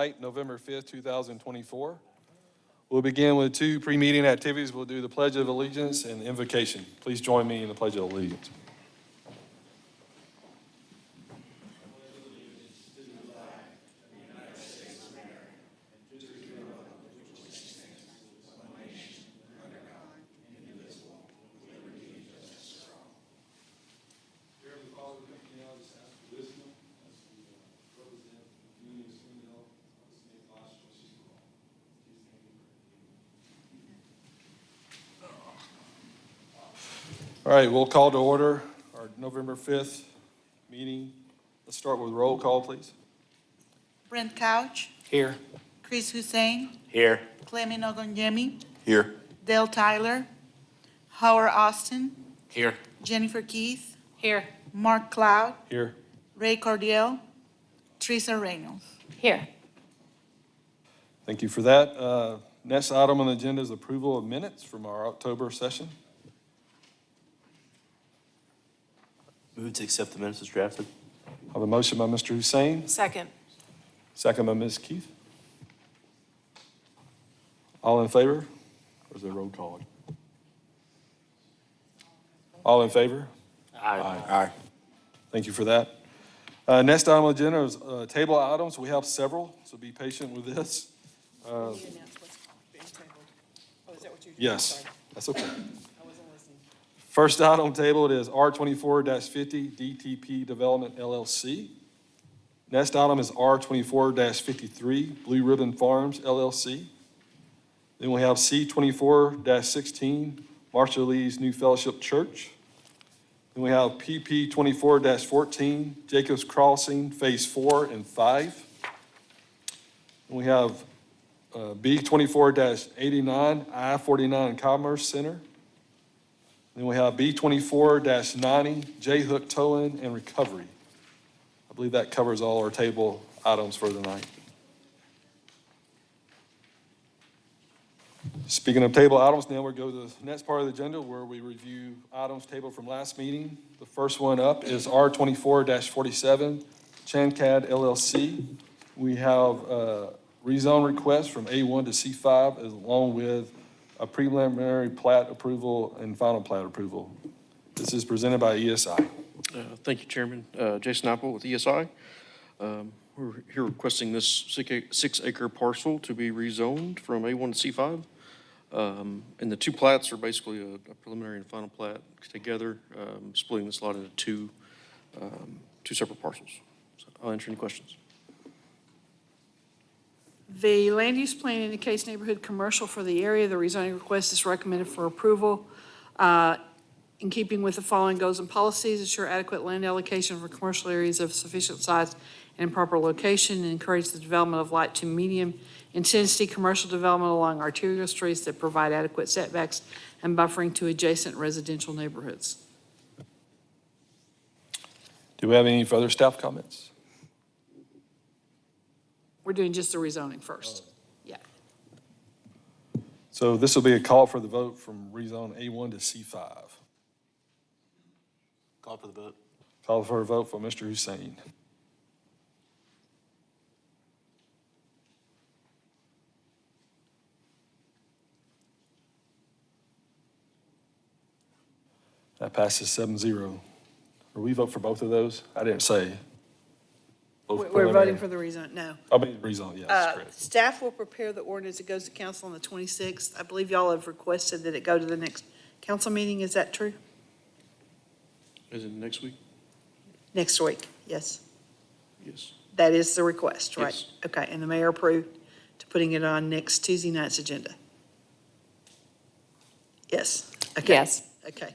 tonight, November 5th, 2024. We'll begin with two pre-meeting activities. We'll do the Pledge of Allegiance and invocation. Please join me in the Pledge of Allegiance. All right, we'll call to order our November 5th meeting. Let's start with roll call, please. Brent Couch, Here. Chris Hussein, Here. Clement Ogonyemi, Here. Dale Tyler, Howard Austin, Here. Jennifer Keith. Here. Mark Cloud, Here. Ray Cordial, Teresa Reynolds. Here. Thank you for that. Next item on the agenda is approval of minutes from our October session. Move to accept the minutes as drafted. I have a motion by Mr. Hussein, Second. second by Ms. Keith. All in favor? Or is there a roll call? All in favor? Aye. Thank you for that. Next item on the agenda is table items. We have several, so be patient with this. Yes, that's okay. First item tabled is R24-50 DTP Development LLC. Next item is R24-53 Blue Ribbon Farms LLC. Then we have C24-16 Marshall Lee's New Fellowship Church. Then we have PP 24-14 Jacobs Crossing Phase 4 and 5. And we have B 24-89 I-49 Commerce Center. Then we have B 24-90 J Hook Towing and Recovery. I believe that covers all our table items for the night. Speaking of table items, now we'll go to the next part of the agenda where we review items tabled from last meeting. The first one up is R24-47 Chancad LLC. We have a rezone request from A1 to C5 along with a preliminary plat approval and final plat approval. This is presented by ESI. Thank you, Chairman. Jason Apple with ESI. We're here requesting this 6-acre parcel to be rezoned from A1 to C5. And the two plats are basically a preliminary and final plat together, splitting this lot into two separate parcels. So I'll answer any questions. The land use plan indicates neighborhood commercial for the area. The rezoning request is recommended for approval. In keeping with the following goals and policies, ensure adequate land allocation for commercial areas of sufficient size and proper location, and encourage the development of light to medium intensity commercial development along arterial streets that provide adequate setbacks and buffering to adjacent residential neighborhoods. Do we have any further staff comments? We're doing just the rezoning first. Yeah. So this will be a call for the vote from rezone A1 to C5. Call for the vote. Call for a vote for Mr. Hussein. That passes 7-0. Will we vote for both of those? I didn't say. Both We're preliminary. voting for the rezone, no. I mean, rezone, yes, correct. Staff will prepare the ordinance. It goes to council on the 26th. I believe y'all have requested that it go to the next council meeting. Is that true? Is it next week? Next week, yes. Yes. That is the request, right? Yes. Okay, and the mayor approved to putting it on next Tuesday night's agenda? Yes? Okay. Yes. Okay.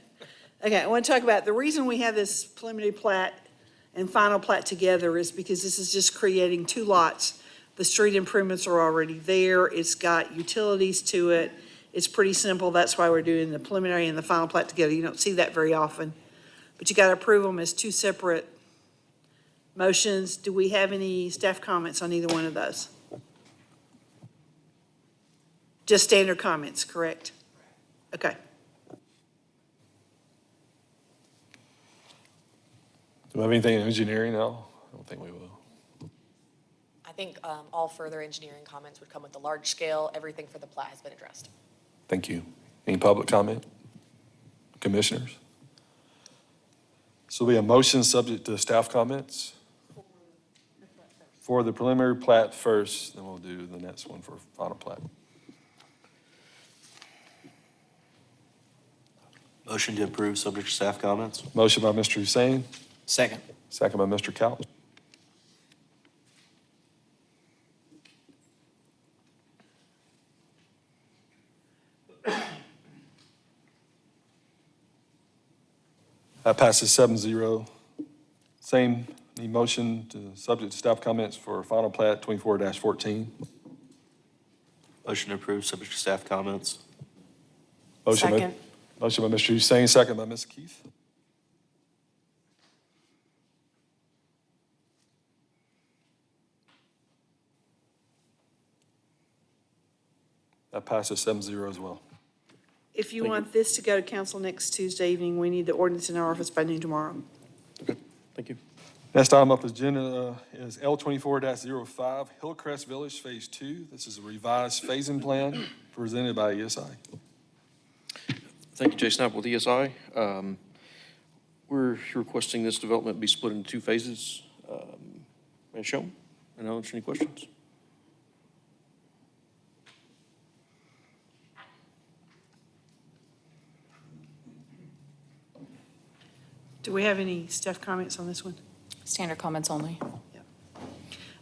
Okay, I want to talk about, the reason we have this preliminary plat and final plat together is because this is just creating two lots. The street improvements are already there. It's got utilities to it. It's pretty simple. That's why we're doing the preliminary and the final plat together. You don't see that very often. But you got to approve them as two separate motions. Do we have any staff comments on either one of those? Just standard comments, correct? Okay. Do we have anything in engineering now? I don't think we will. I think all further engineering comments would come with the large scale. Everything for the plat has been addressed. Thank you. Any public comment? Commissioners? So we have motion subject to staff comments. For the preliminary plat first, then we'll do the next one for final plat. Motion to approve, subject to staff comments. Motion by Mr. Hussein, Second. second by Mr. Couch. That passes 7-0. Same, need motion to subject to staff comments for final plat 24-14. Motion to approve, subject to staff comments. Motion by- Second. Motion by Mr. Hussein, second by Ms. Keith. That passes 7-0 as well. If you want this to go to council next Tuesday evening, we need the ordinance in our office by noon tomorrow. Okay, thank you. Next item up the agenda is L 24-05 Hillcrest Village Phase 2. This is a revised phasing plan presented by ESI. Thank you, Jay Snap with ESI. We're requesting this development be split into two phases, as shown. And I'll answer any questions. Do we have any staff comments on this one? Standard comments only.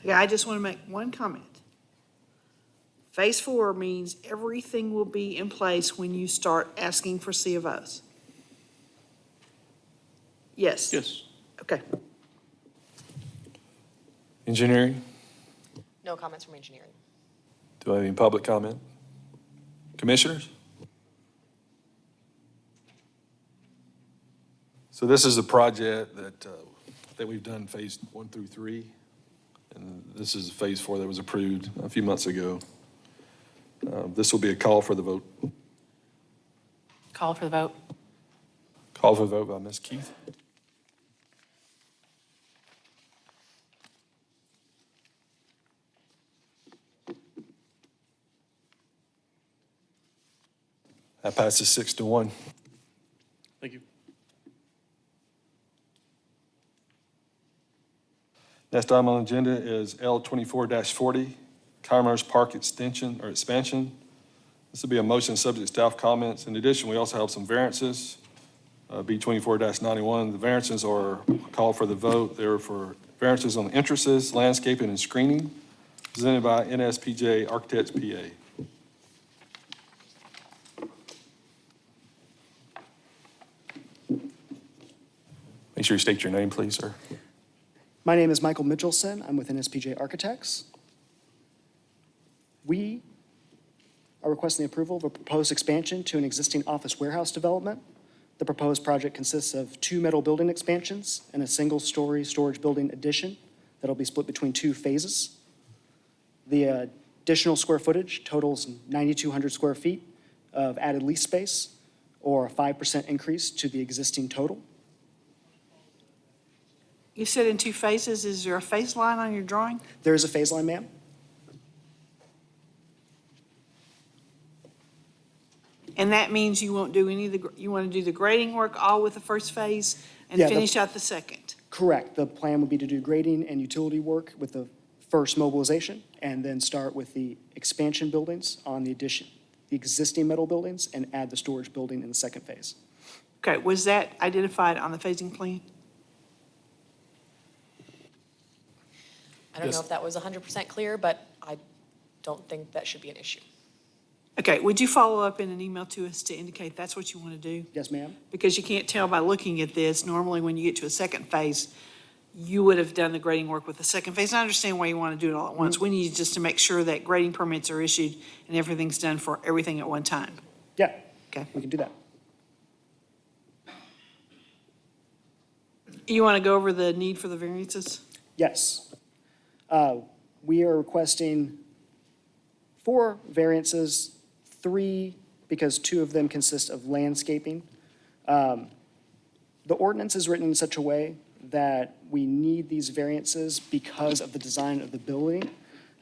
Okay, I just want to make one comment. Phase 4 means everything will be in place when you start asking for C of Os. Yes? Yes. Okay. Engineering, No comments from engineering. do I have any public comment? Commissioners? So this is a project that we've done phase 1 through 3. And this is phase 4 that was approved a few months ago. This will be a call for the vote. Call for the vote. Call for the vote by Ms. Keith. That passes 6-1. Thank you. Next item on the agenda is L 24-40, Commerce Park expansion. This will be a motion subject to staff comments. In addition, we also have some variances. B 24-91, the variances are called for the vote. They're for variances on the entrances, landscaping, and screening, presented by NSPJ Architects, PA. Make sure you state your name, please, sir. My name is Michael Mitchelson. I'm with NSPJ Architects. We are requesting the approval of a proposed expansion to an existing office warehouse development. The proposed project consists of 2 metal building expansions and a single-story storage building addition that'll be split between 2 phases. The additional square footage totals 9,200 square feet of added lease space, or a 5% increase to the existing total. You said in 2 phases. Is there a phase line on your drawing? There is a phase line, ma'am. And that means you won't do any of you want to do the grading work all with the first phase and Yeah, finish out the second? Correct. The plan would be to do grading and utility work with the first mobilization, and then start with the expansion buildings on the existing metal buildings, and add the storage building in the second phase. Okay, was that identified on the phasing plan? I don't know Yes. if that was 100% clear, but I don't think that should be an issue. Okay, would you follow up in an email to us to indicate that's what you want to do? Yes, ma'am? Because you can't tell by looking at this. Normally, when you get to a second phase, you would have done the grading work with the second phase. I understand why you want to do it all at once. We need just to make sure that grading permits are issued and everything's done for everything at one time. Yeah. Okay. We can do that. You want to go over the need for the variances? Yes. We are requesting 4 variances, 3 because 2 of them consist of landscaping. The ordinance is written in such a way that we need these variances because of the design of the building.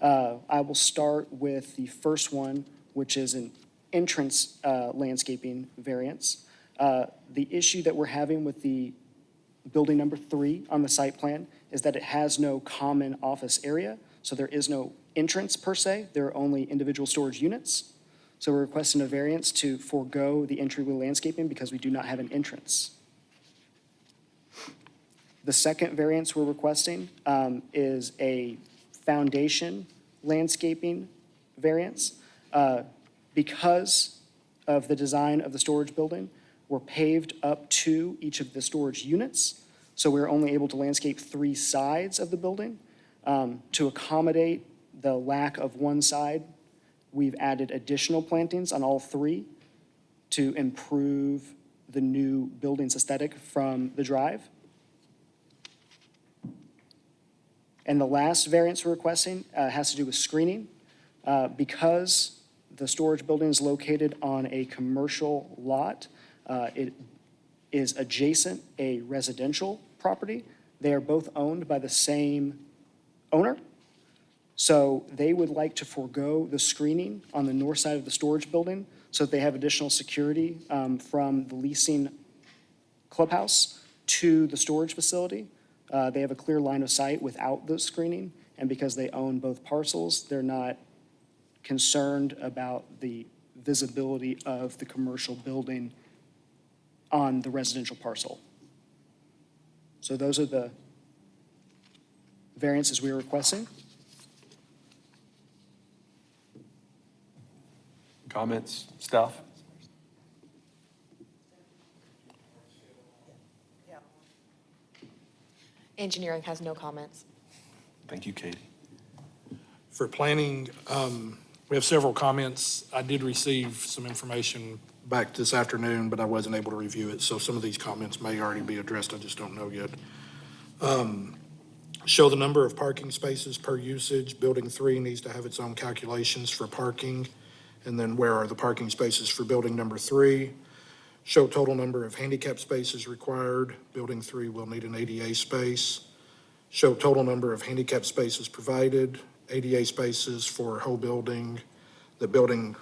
I will start with the first one, which is an entrance landscaping variance. The issue that we're having with the building number 3 on the site plan is that it has no common office area, so there is no entrance per se. There are only individual storage units. So we're requesting a variance to forego the entryway landscaping because we do not have an entrance. The second variance we're requesting is a foundation landscaping variance. Because of the design of the storage building, we're paved up to each of the storage units, so we're only able to landscape 3 sides of the building. To accommodate the lack of one side, we've added additional plantings on all 3 to improve the new building's aesthetic from the drive. And the last variance we're requesting has to do with screening. Because the storage building is located on a commercial lot, it is adjacent a residential property. They are both owned by the same owner. So they would like to forego the screening on the north side of the storage building so that they have additional security from the leasing clubhouse to the storage facility. They have a clear line of sight without the screening, and because they own both parcels, they're not concerned about the visibility of the commercial building on the residential parcel. So those are the variances we are requesting. Comments, staff? Engineering has no comments. Thank you, Katie. For planning, we have several comments. I did receive some information back this afternoon, but I wasn't able to review it, so some of these comments may already be addressed, I just don't know yet. Show the number of parking spaces per usage. Building 3 needs to have its own calculations for parking. And then where are the parking spaces for building number 3? Show total number of handicap spaces required. Building 3 will need an ADA space. Show total number of handicap spaces provided. ADA spaces for whole building. The building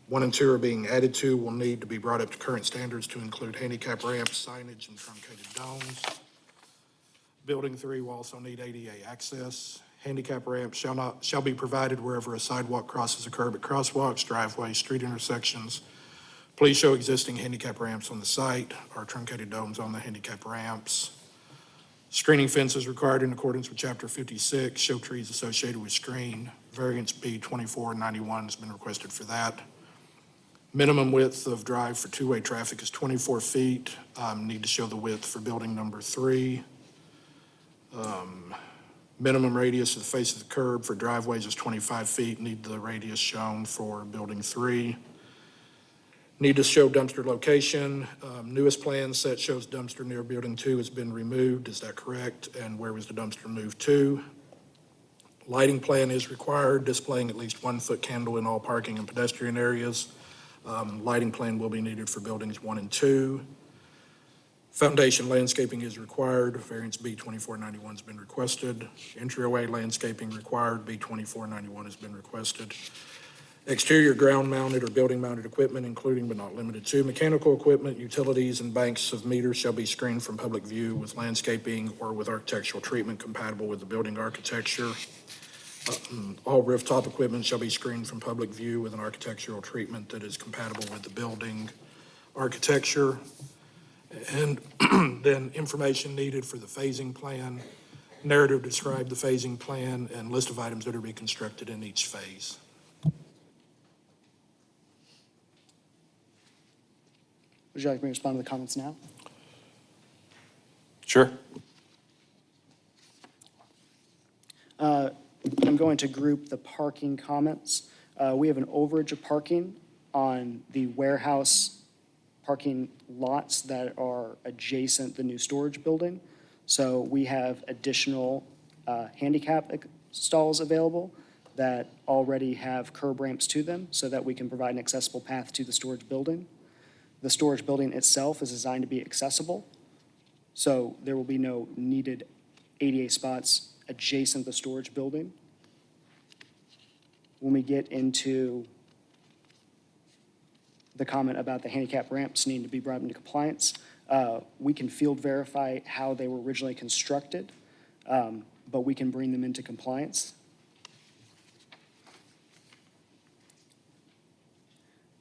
1 and 2 are being added to will need to be brought up to current standards to include handicap ramps, signage, and truncated domes. Building 3 will also need ADA access. Handicap ramps shall be provided wherever a sidewalk crosses a curb at crosswalks, driveways, street intersections. Please show existing handicap ramps on the site or truncated domes on the handicap ramps. Screening fences required in accordance with Chapter 56. Show trees associated with screen. Variance B 2491 has been requested for that. Minimum width of drive for two-way traffic is 24 feet. Need to show the width for building number 3. Minimum radius of the face of the curb for driveways is 25 feet. Need the radius shown for building 3. Need to show dumpster location. Newest plan set shows dumpster near building 2 has been removed. Is that correct? And where was the dumpster moved to? Lighting plan is required, displaying at least 1-foot candle in all parking and pedestrian areas. Lighting plan will be needed for buildings 1 and 2. Foundation landscaping is required. Variance B 2491 has been requested. Entryway landscaping required. B 2491 has been requested. Exterior ground-mounted or building-mounted equipment, including but not limited to mechanical equipment, utilities, and banks of meters shall be screened from public view with landscaping or with architectural treatment compatible with the building architecture. All rooftop equipment shall be screened from public view with an architectural treatment that is compatible with the building architecture. And then information needed for the phasing plan, narrative describe the phasing plan, and list of items that are to be constructed in each phase. Would you like me to respond to the comments now? Sure. I'm going to group the parking comments. We have an overage of parking on the warehouse parking lots that are adjacent the new storage building. So we have additional handicap stalls available that already have curb ramps to them so that we can provide an accessible path to the storage building. The storage building itself is designed to be accessible, so there will be no needed ADA spots adjacent to the storage building. when we get into the comment about the handicap ramps needing to be brought into compliance, we can field verify how they were originally constructed, but we can bring them into compliance.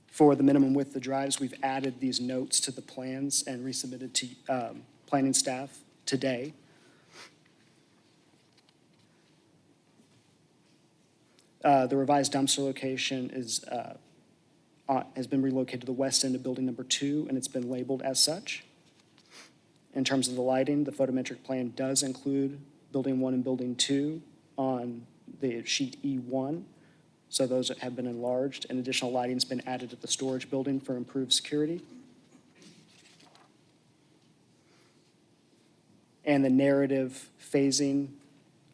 For the minimum width of drives, we've added these notes to the plans and resubmitted to planning staff today. The revised dumpster location has been relocated to the west end of building number 2, and it's been labeled as such. In terms of the lighting, the photometric plan does include building 1 and building 2 on the sheet E1. So those have been enlarged, and additional lighting's been added to the storage building for improved security. And the narrative phasing,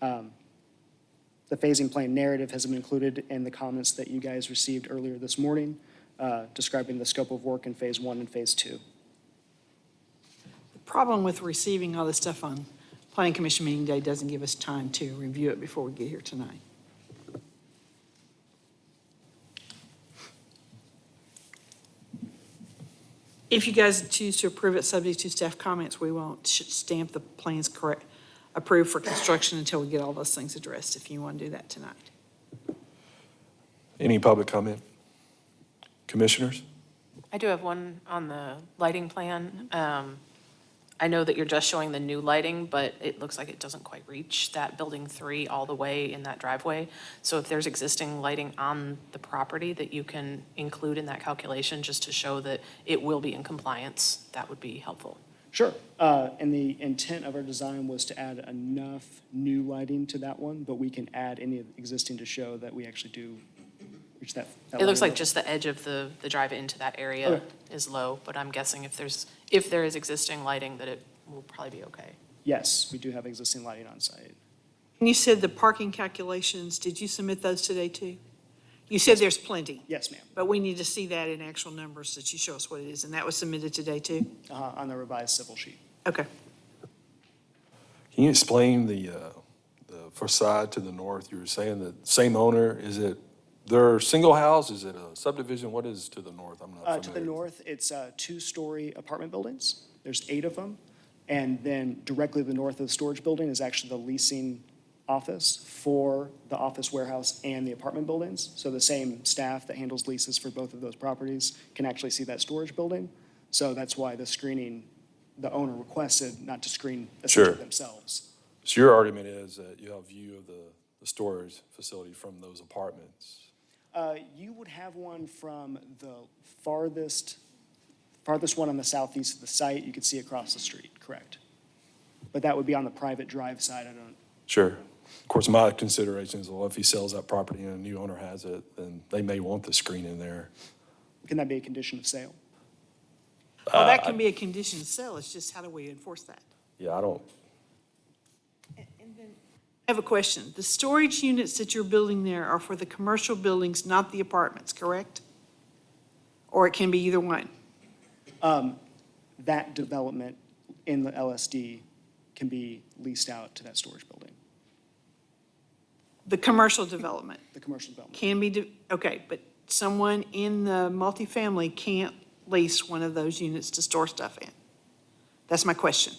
the phasing plan narrative has been included in the comments that you guys received earlier this morning, describing the scope of work in phase 1 and phase 2. The problem with receiving all this stuff on Planning Commission meeting day doesn't give us time to review it before we get here tonight. If you guys choose to approve it subject to staff comments, we won't stamp the plans correct, approved for construction until we get all those things addressed, if you want to do that tonight. Any public comment? Commissioners? I do have one on the lighting plan. I know that you're just showing the new lighting, but it looks like it doesn't quite reach that building 3 all the way in that driveway. So if there's existing lighting on the property that you can include in that calculation just to show that it will be in compliance, that would be helpful. Sure. And the intent of our design was to add enough new lighting to that one, but we can add any existing to show that we actually do reach that. It looks like lighting just the edge of the drive into that area Okay. is low, but I'm guessing if there is existing lighting, that it will probably be okay. level. Yes, we do have existing lighting on site. And you said the parking calculations, did you submit those today too? You said there's plenty, Yes, ma'am. but we need to see that in actual numbers that you show us what it is, and that was submitted today too? On the revised civil sheet. Okay. Can you explain the facade to the north? You were saying that same owner, is it their single house? Is it a subdivision? What is to the north? I'm not familiar. To the north, it's 2-story apartment buildings. There's 8 of them. And then directly to the north of the storage building is actually the leasing office for the office warehouse and the apartment buildings. So the same staff that handles leases for both of those properties can actually see that storage building. So that's why the screening, the owner requested not to screen essentially Sure. themselves. So your argument is that you have view of the storage facility from those apartments? You would have one from the farthest one on the southeast of the site. You could see across the street, correct? But that would be on the private drive side. I don't, Sure. Of course, my consideration is, well, if he sells that property and a new owner has it, then they may want the screen in there. can that be a condition of sale? Well, that can be a condition to sell, it's just how do we enforce that? Yeah, I don't, I have a question. The storage units that you're building there are for the commercial buildings, not the apartments, correct? Or it can be either one? That development in the LSD can be leased out to that storage building, The commercial development the commercial development. can be, okay, but someone in the multifamily can't lease one of those units to store stuff in? That's my question.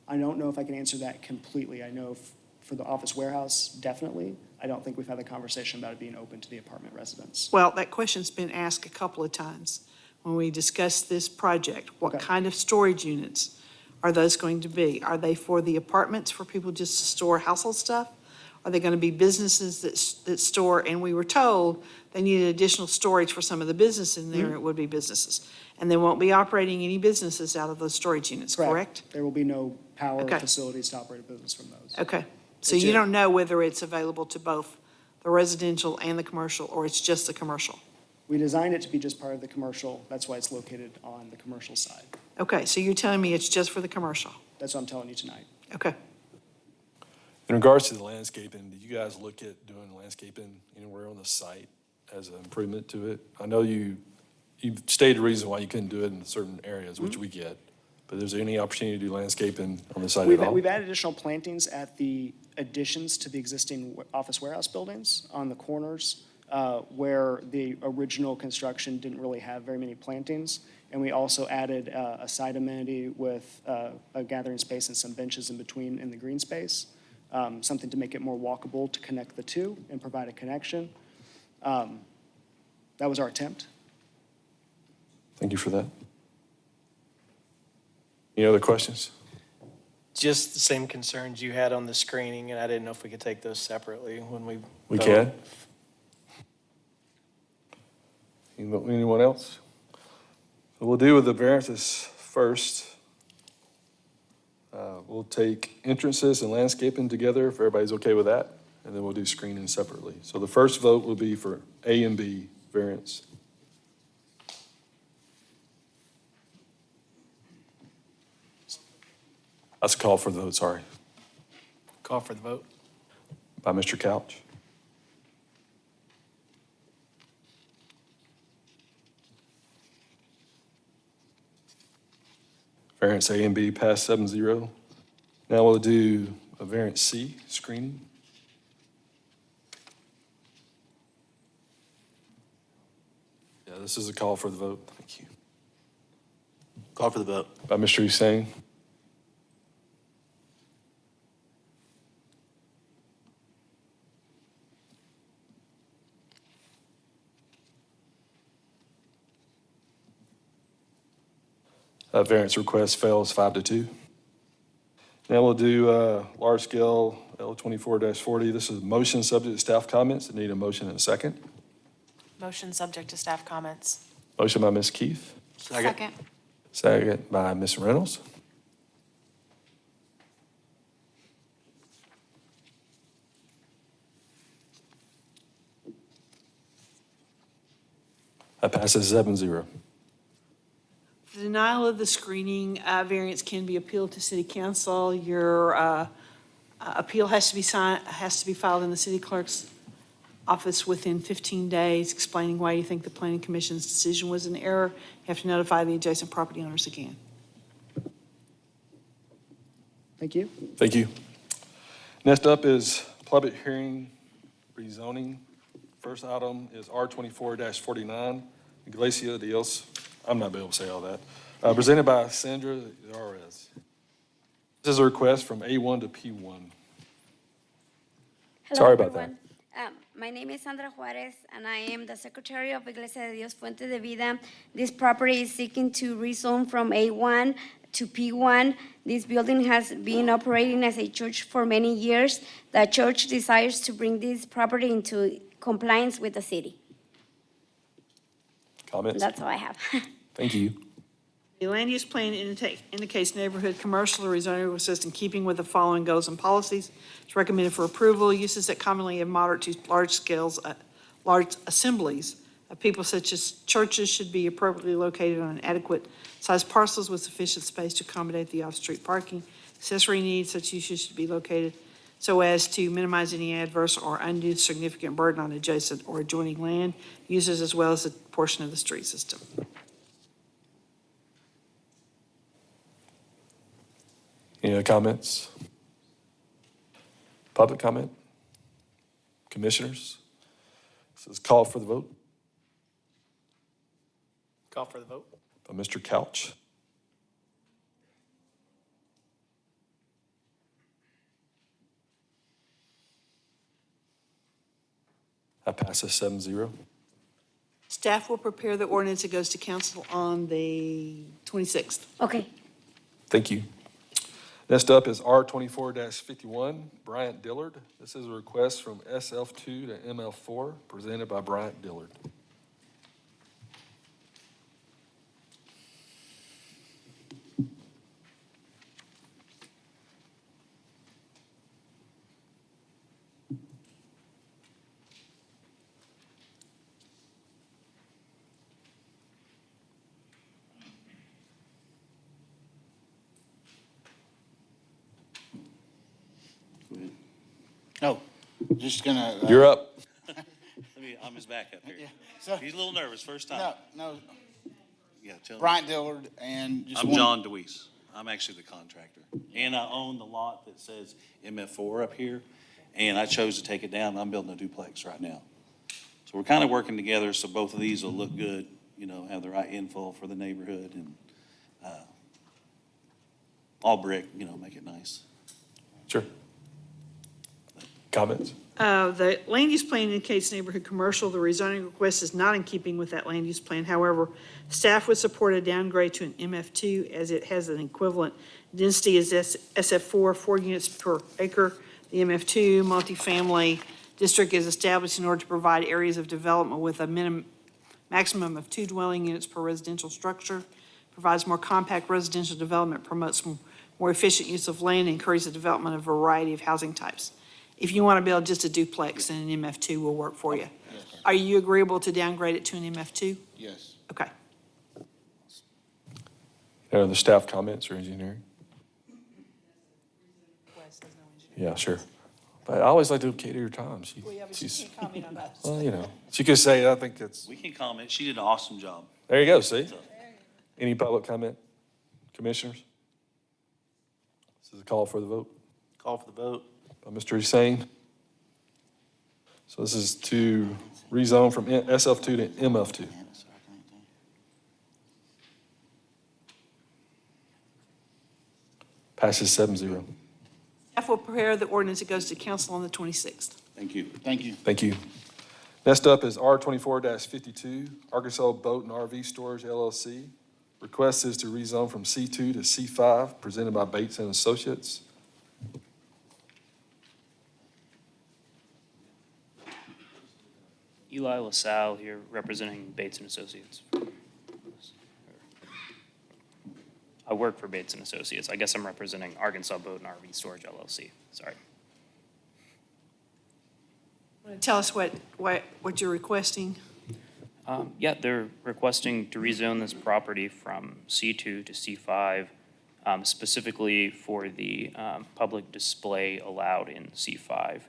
I don't know if I can answer that completely. I know for the office warehouse, definitely. I don't think we've had the conversation about it being open to the apartment residents. Well, that question's been asked a couple of times when we discussed this project. What Okay. kind of storage units are those going to be? Are they for the apartments for people just to store household stuff? Are they going to be businesses that store? And we were told they needed additional storage for some of the business in there, it would be businesses. And they won't be operating any businesses out of those storage units, correct? There will be no power Okay. facilities to operate a business from those. Okay, so It's you a- don't know whether it's available to both the residential and the commercial, or it's just the commercial? We designed it to be just part of the commercial. That's why it's located on the commercial side. Okay, so you're telling me it's just for the commercial? That's what I'm telling you tonight. Okay. in regards to the landscaping, did you guys look at doing landscaping anywhere on the site as an improvement to it? I know you stated the reason why you couldn't do it in certain areas, which we get. But is there any opportunity to do landscaping on the site We've, at all? we've added additional plantings at the additions to the existing office warehouse buildings on the corners where the original construction didn't really have very many plantings. And we also added a side amenity with a gathering space and some benches in between in the green space, something to make it more walkable to connect the two and provide a connection. That was our attempt. Thank you for that. Any other questions? Just the same concerns you had on the screening, and I didn't know if we could take those separately when we We vote. can. Anyone else? So we'll deal with the variances first. We'll take entrances and landscaping together, if everybody's okay with that, and then we'll do screening separately. So the first vote will be for A and B variance. That's a call for the vote, sorry, Call for the vote. by Mr. Couch. Variance A and B passed 7-0. Now we'll do a variance C, screening. Yeah, this is a call for the vote. Thank you. Call for the vote. By Mr. Hussein. That variance request fails 5-2. Now we'll do large scale L24-40. This is motion subject to staff comments. I need a motion and a second. Motion subject to staff comments. Motion by Ms. Keith, Second. second by Ms. Reynolds. That passes 7-0. The denial of the screening variance can be appealed to city council. Your appeal has to be filed in the city clerk's office within 15 days, explaining why you think the planning commission's decision was an error. You have to notify the adjacent property owners again. Thank you. Thank you. Next up is public hearing rezoning. First item is R24-49, Iglesia de Dios. I'm not able to say all that. Presented by Sandra Yarez. This is a request from A1 to P1. Hello, Sorry about that. everyone. My name is Sandra Juarez, and I am the Secretary of Iglesia de Dios Fuente de Vida. This property is seeking to rezone from A1 to P1. This building has been operating as a church for many years. The church desires to bring this property into compliance with the city. Comments? That's all I have. Thank you. The land use plan indicates neighborhood commercial or rezoning request in keeping with the following goals and policies. It's recommended for approval. Uses that commonly have moderate to large scales, large assemblies of people such as churches should be appropriately located on adequate sized parcels with sufficient space to accommodate the off-street parking. Accessory needs, such uses should be located so as to minimize any adverse or undue significant burden on adjacent or adjoining land uses as well as a portion of the street system. Any other comments? Public comment? Commissioners? This is call for the vote Call for the vote. by Mr. Couch. That passes 7-0. Staff will prepare the ordinance that goes to council on the 26th. Okay. Thank you. Next up is R24-51, Bryant Dillard. This is a request from SF2 to ML4, presented by Bryant Dillard. Oh, just gonna. You're up. I'm his backup here. Yeah, so, He's a little nervous, first time. no, Yeah, tell him. Bryant Dillard and just I'm one- John DeWeese. I'm actually the contractor. And I own the lot that says MF4 up here, and I chose to take it down, and I'm building a duplex right now. So we're kind of working together so both of these will look good, have the right info for the neighborhood, and all brick, make it nice. Sure. Comments? The land use plan indicates neighborhood commercial. The rezoning request is not in keeping with that land use plan. However, staff would support a downgrade to an MF2 as it has an equivalent density as SF4, 4 units per acre. The MF2 multifamily district is established in order to provide areas of development with a maximum of 2 dwelling units per residential structure, provides more compact residential development, promotes more efficient use of land, and encourages the development of a variety of housing types. If you want to build just a duplex, then an MF2 will work for you. Are you agreeable to downgrade it to an MF2? Yes. Okay. Any other staff comments or engineering? Yeah, sure. But I always like to cater your time. She's, comment on that. well, she could say, I think it's, We can comment. She did an awesome job. there you go, see? Any public comment? Commissioners? This is a call for the vote Call for the vote. by Mr. Hussein. So this is to rezone from SF2 to MF2. Passes 7-0. Staff will prepare the ordinance. It goes to council on the 26th. Thank you. Thank you. Thank you. Next up is R24-52, Arkansas Boat and RV Storage LLC. Request is to rezone from C2 to C5, presented by Bates and Associates. Eli LaSalle here representing Bates and Associates. I work for Bates and Associates. I guess I'm representing Arkansas Boat and RV Storage LLC. Sorry. Tell us what you're requesting. Yeah, they're requesting to rezone this property from C2 to C5, specifically for the public display allowed in C5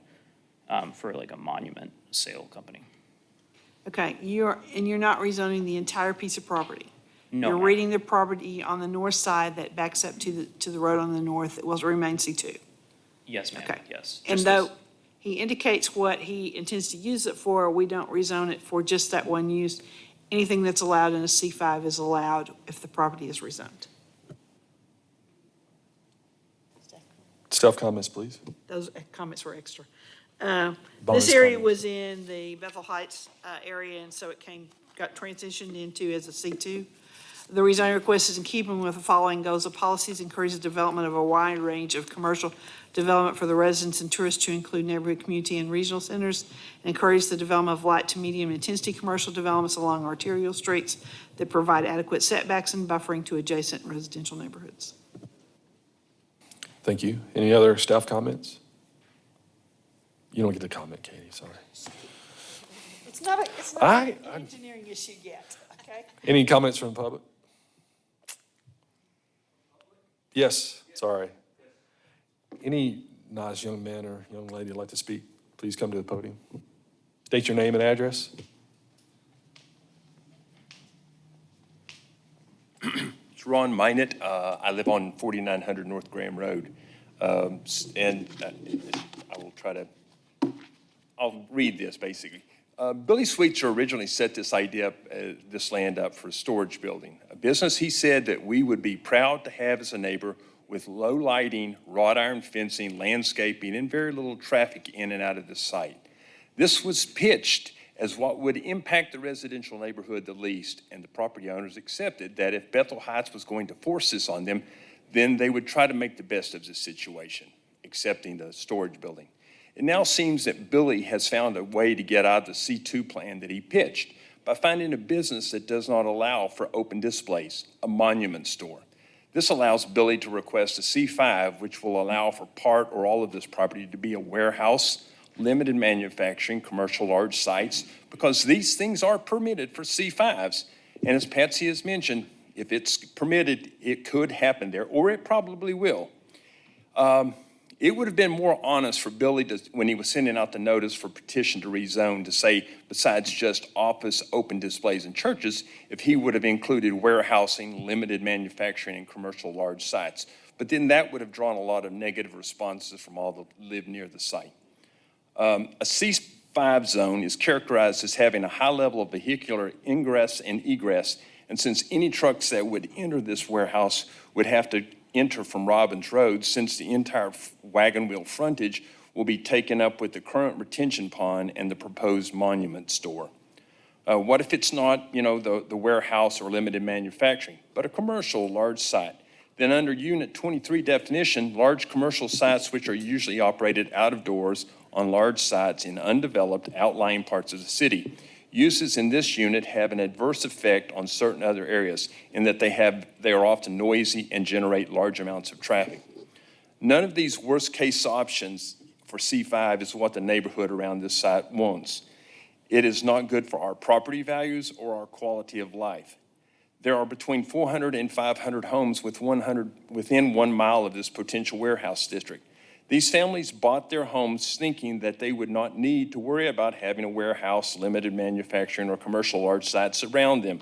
for like a monument sale company. Okay, you're not rezoning the entire piece of property? No, You're ma'am. reading the property on the north side that backs up to the road on the north that will remain C2? Yes, ma'am, Okay. yes. And Just though as- he indicates what he intends to use it for, we don't rezone it for just that one use. Anything that's allowed in a C5 is allowed if the property is rezoned. Staff comments, please. Those comments were extra. Bonus This area comments. was in the Bethel Heights area, and so it got transitioned into as a C2. The rezoning request is in keeping with the following goals of policies, encourages development of a wide range of commercial development for the residents and tourists to include neighborhood, community, and regional centers, and encourage the development of light to medium intensity commercial developments along arterial streets that provide adequate setbacks and buffering to adjacent residential neighborhoods. Thank you. Any other staff comments? You don't get to comment, Katie, sorry. It's not I- an engineering issue yet, okay? Any comments from the public? Yes, sorry. Any nice young man or young lady who'd like to speak, please come to the podium. State your name and address. It's Ron Minot. I live on 4900 North Graham Road. And I will try to, I'll read this basically. Billy Sweetser originally set this idea up, this land up for a storage building. A business he said that we would be proud to have as a neighbor with low lighting, wrought iron fencing, landscaping, and very little traffic in and out of the site. This was pitched as what would impact the residential neighborhood the least, and the property owners accepted that if Bethel Heights was going to force this on them, then they would try to make the best of the situation, accepting the storage building. It now seems that Billy has found a way to get out of the C2 plan that he pitched by finding a business that does not allow for open displays, a monument store. This allows Billy to request a C5, which will allow for part or all of this property to be a warehouse, limited manufacturing, commercial large sites, because these things are permitted for C5s. And as Patsy has mentioned, if it's permitted, it could happen there, or it probably will. It would have been more honest for Billy to, when he was sending out the notice for petition to rezone, to say, besides just office, open displays, and churches, if he would have included warehousing, limited manufacturing, and commercial large sites. But then that would have drawn a lot of negative responses from all that live near the site. A C5 zone is characterized as having a high level of vehicular ingress and egress, and since any trucks that would enter this warehouse would have to enter from Robbins Road, since the entire wagon wheel frontage will be taken up with the current retention pond and the proposed monument store. What if it's not, the warehouse or limited manufacturing, but a commercial large site? Then under Unit 23 definition, large commercial sites which are usually operated out of doors on large sites in undeveloped outlying parts of the city. Uses in this unit have an adverse effect on certain other areas in that they are often noisy and generate large amounts of traffic. None of these worst-case options for C5 is what the neighborhood around this site wants. It is not good for our property values or our quality of life. There are between 400 and 500 homes within 1 mile of this potential warehouse district. These families bought their homes thinking that they would not need to worry about having a warehouse, limited manufacturing, or commercial large sites around them.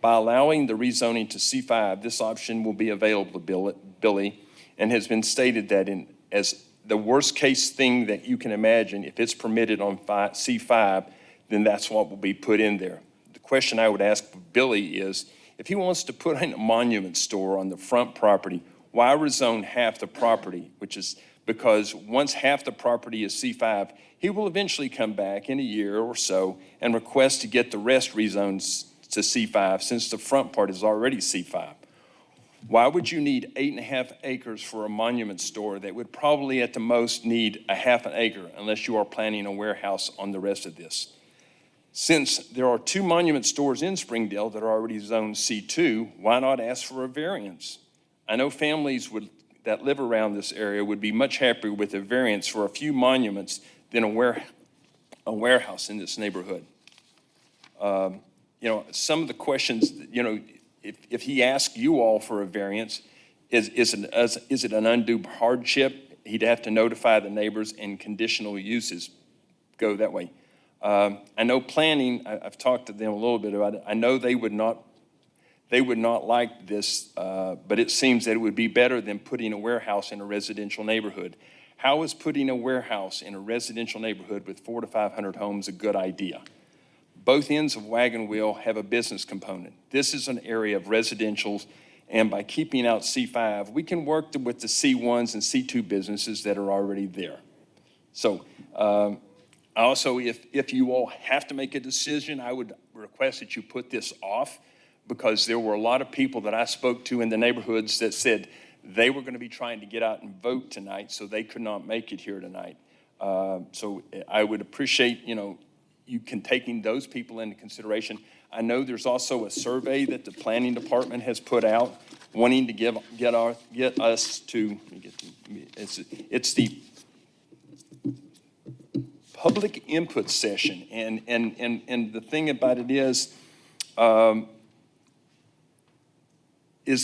By allowing the rezoning to C5, this option will be available to Billy, and has been stated that as the worst case thing that you can imagine, if it's permitted on C5, then that's what will be put in there. The question I would ask Billy is, if he wants to put in a monument store on the front property, why rezone half the property, which is because once half the property is C5, he will eventually come back in a year or so and request to get the rest rezoned to C5 since the front part is already C5. Why would you need 8.5 acres for a monument store that would probably at the most need a half an acre unless you are planning a warehouse on the rest of this? Since there are 2 monument stores in Springdale that are already zoned C2, why not ask for a variance? I know families that live around this area would be much happier with a variance for a few monuments than a warehouse in this neighborhood. Some of the questions, if he asked you all for a variance, is it an undue hardship? He'd have to notify the neighbors, and conditional uses go that way. I know planning, I've talked to them a little bit about it. I know they would not like this, but it seems that it would be better than putting a warehouse in a residential neighborhood. How is putting a warehouse in a residential neighborhood with 400 to 500 homes a good idea? Both ends of Wagon Wheel have a business component. This is an area of residentials, and by keeping out C5, we can work with the C1s and C2 businesses that are already there. So also, if you all have to make a decision, I would request that you put this off, because there were a lot of people that I spoke to in the neighborhoods that said they were going to be trying to get out and vote tonight, so they could not make it here tonight. So I would appreciate, you can taking those people into consideration. I know there's also a survey that the planning department has put out wanting to get us to, it's the public input session. And the thing about it is that if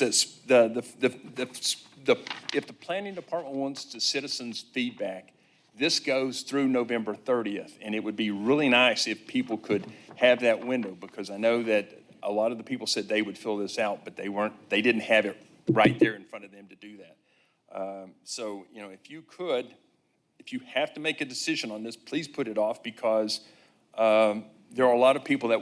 the planning department wants the citizens' feedback, this goes through November 30th, and it would be really nice if people could have that window, because I know that a lot of the people said they would fill this out, but they didn't have it right there in front of them to do that. So, if you have to make a decision on this, please put it off, because there are a lot of people that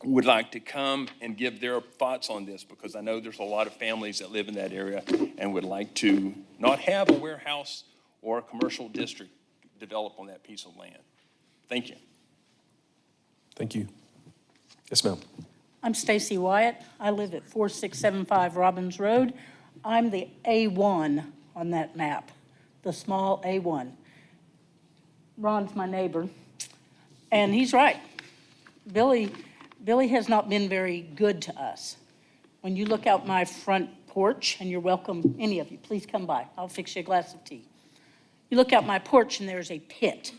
would like to come and give their thoughts on this, because I know there's a lot of families that live in that area and would like to not have a warehouse or a commercial district develop on that piece of land. Thank you. Thank you. Yes, ma'am. I'm Stacy Wyatt. I live at 4675 Robbins Road. I'm the A1 on that map, the small A1. Ron's my neighbor, and he's right. Billy has not been very good to us. When you look out my front porch, and you're welcome, any of you, please come by. I'll fix you a glass of tea. You look out my porch and there's a pit.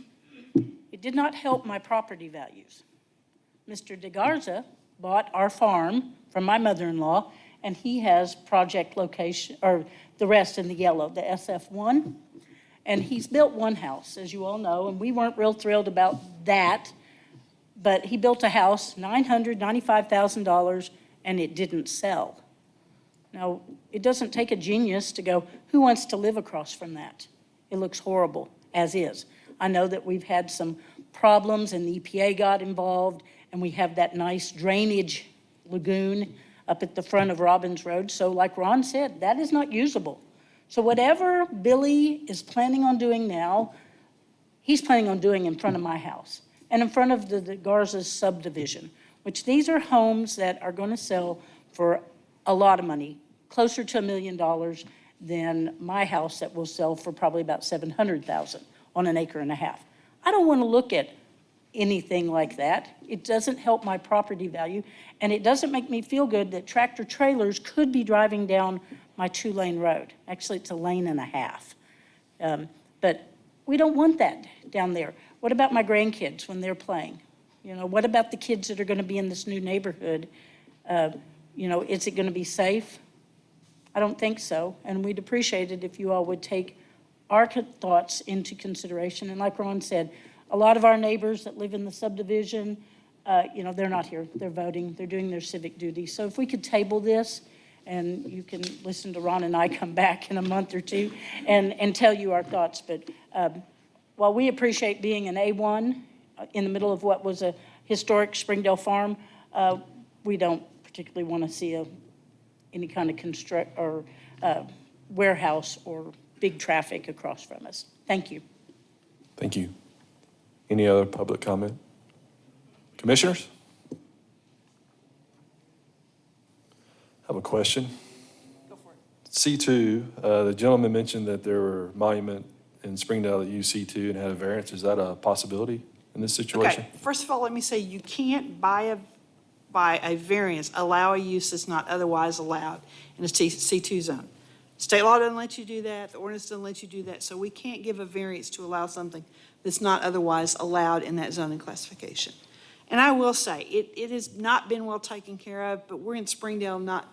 It did not help my property values. Mr. DeGarza bought our farm from my mother-in-law, and he has project location, or the rest in the yellow, the SF1. And he's built one house, as you all know, and we weren't real thrilled about that. But he built a house, $995,000, and it didn't sell. Now, it doesn't take a genius to go, who wants to live across from that? It looks horrible, as is. I know that we've had some problems, and the EPA got involved, and we have that nice drainage lagoon up at the front of Robbins Road. So like Ron said, that is not usable. So whatever Billy is planning on doing now, he's planning on doing in front of my house and in front of the Garza's subdivision, which these are homes that are going to sell for a lot of money, closer to $1 million than my house that will sell for probably about $700,000 on an acre and a half. I don't want to look at anything like that. It doesn't help my property value, and it doesn't make me feel good that tractor trailers could be driving down my 2-lane road. Actually, it's a lane and a half. But we don't want that down there. What about my grandkids when they're playing? You know, what about the kids that are going to be in this new neighborhood? You know, is it going to be safe? I don't think so, and we'd appreciate it if you all would take our thoughts into consideration. And like Ron said, a lot of our neighbors that live in the subdivision, you know, they're not here. They're voting. They're doing their civic duty. So if we could table this, and you can listen to Ron and I come back in a month or two and tell you our thoughts. But while we appreciate being an A1 in the middle of what was a historic Springdale farm, we don't particularly want to see any kind of warehouse or big traffic across from us. Thank you. Thank you. Any other public comment? Commissioners? I have a question. Go for it. C2, the gentleman mentioned that there were monument in Springdale that used C2 and had a variance. Is that a possibility in this situation? Okay, first of all, let me say you can't by a variance allow a use that's not otherwise allowed in a C2 zone. State law doesn't let you do that. The ordinance doesn't let you do that. So we can't give a variance to allow something that's not otherwise allowed in that zoning classification. And I will say, it has not been well taken care of, but we're in Springdale, not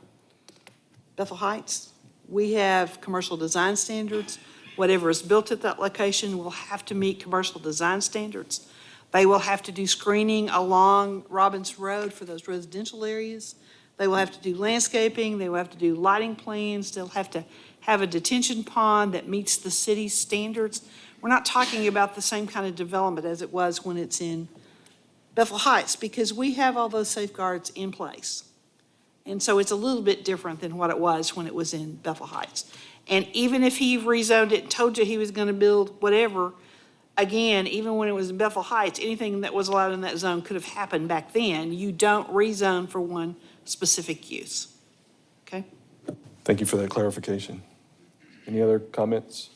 Bethel Heights. We have commercial design standards. Whatever is built at that location will have to meet commercial design standards. They will have to do screening along Robbins Road for those residential areas. They will have to do landscaping. They will have to do lighting plans. They'll have to have a detention pond that meets the city's standards. We're not talking about the same kind of development as it was when it's in Bethel Heights, because we have all those safeguards in place. And so it's a little bit different than what it was when it was in Bethel Heights. And even if he rezoned it and told you he was going to build whatever, again, even when it was in Bethel Heights, anything that was allowed in that zone could have happened back then. You don't rezone for one specific use. Okay? Thank you for that clarification. Any other comments?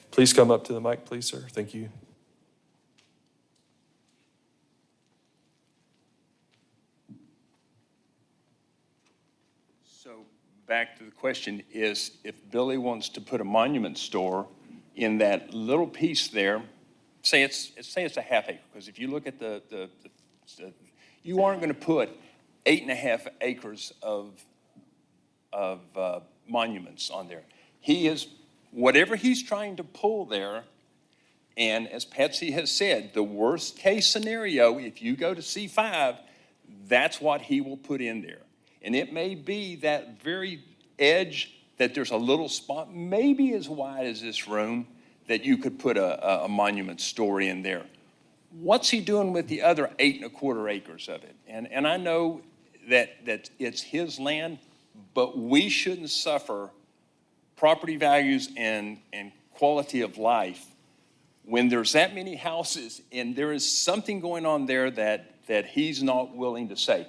Please come up to the mic, please, sir. Thank you. So back to the question is, if Billy wants to put a monument store in that little piece there, say it's a half acre, because if you look at you aren't going to put 8.5 acres of monuments on there. Whatever he's trying to pull there, and as Patsy has said, the worst case scenario, if you go to C5, that's what he will put in there. And it may be that very edge that there's a little spot, maybe as wide as this room, that you could put a monument store in there. What's he doing with the other 8.25 acres of it? And I know that it's his land, but we shouldn't suffer property values and quality of life when there's that many houses and there is something going on there that he's not willing to say.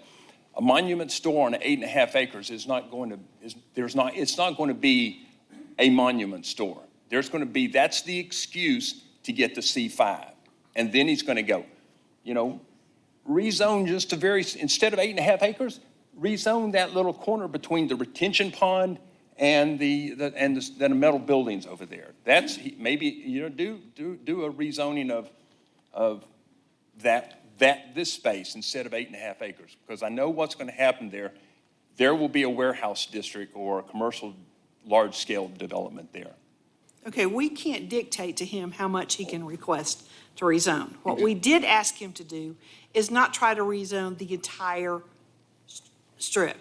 A monument store on 8.5 acres is not going to, it's not going to be a monument store. There's going to be, that's the excuse to get the C5. And then he's going to go, rezone just instead of 8.5 acres, rezone that little corner between the retention pond and the metal buildings over there. That's maybe do a rezoning of this space instead of 8.5 acres, because I know what's going to happen there. There will be a warehouse district or a commercial large-scale development there. Okay, we can't dictate to him how much he can request to rezone. What we did ask him to do is not try to rezone the entire strip,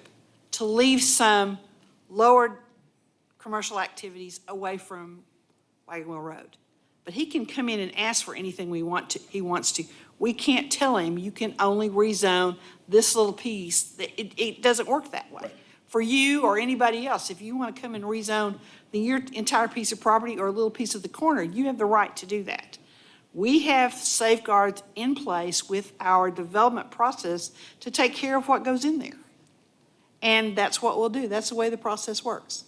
to leave some lower commercial activities away from Wagon Wheel Road. But he can come in and ask for anything he wants to. We can't tell him, you can only rezone this little piece. It doesn't work that way. For you or anybody else, if you want to come and rezone your entire piece of property or a little piece of the corner, you have the right to do that. We have safeguards in place with our development process to take care of what goes in there. And that's what we'll do. That's the way the process works.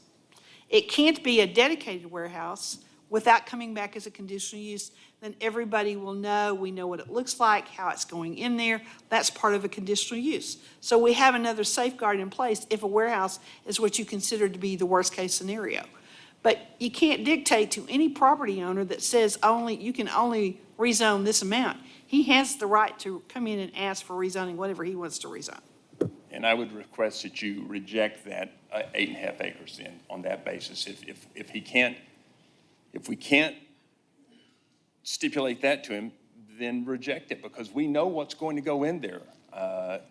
It can't be a dedicated warehouse without coming back as a conditional use. Then everybody will know, we know what it looks like, how it's going in there. That's part of a conditional use. So we have another safeguard in place if a warehouse is what you consider to be the worst-case scenario. But you can't dictate to any property owner that says you can only rezone this amount. He has the right to come in and ask for rezoning whatever he wants to rezone. And I would request that you reject that 8.5 acres then on that basis. If we can't stipulate that to him, then reject it, because we know what's going to go in there.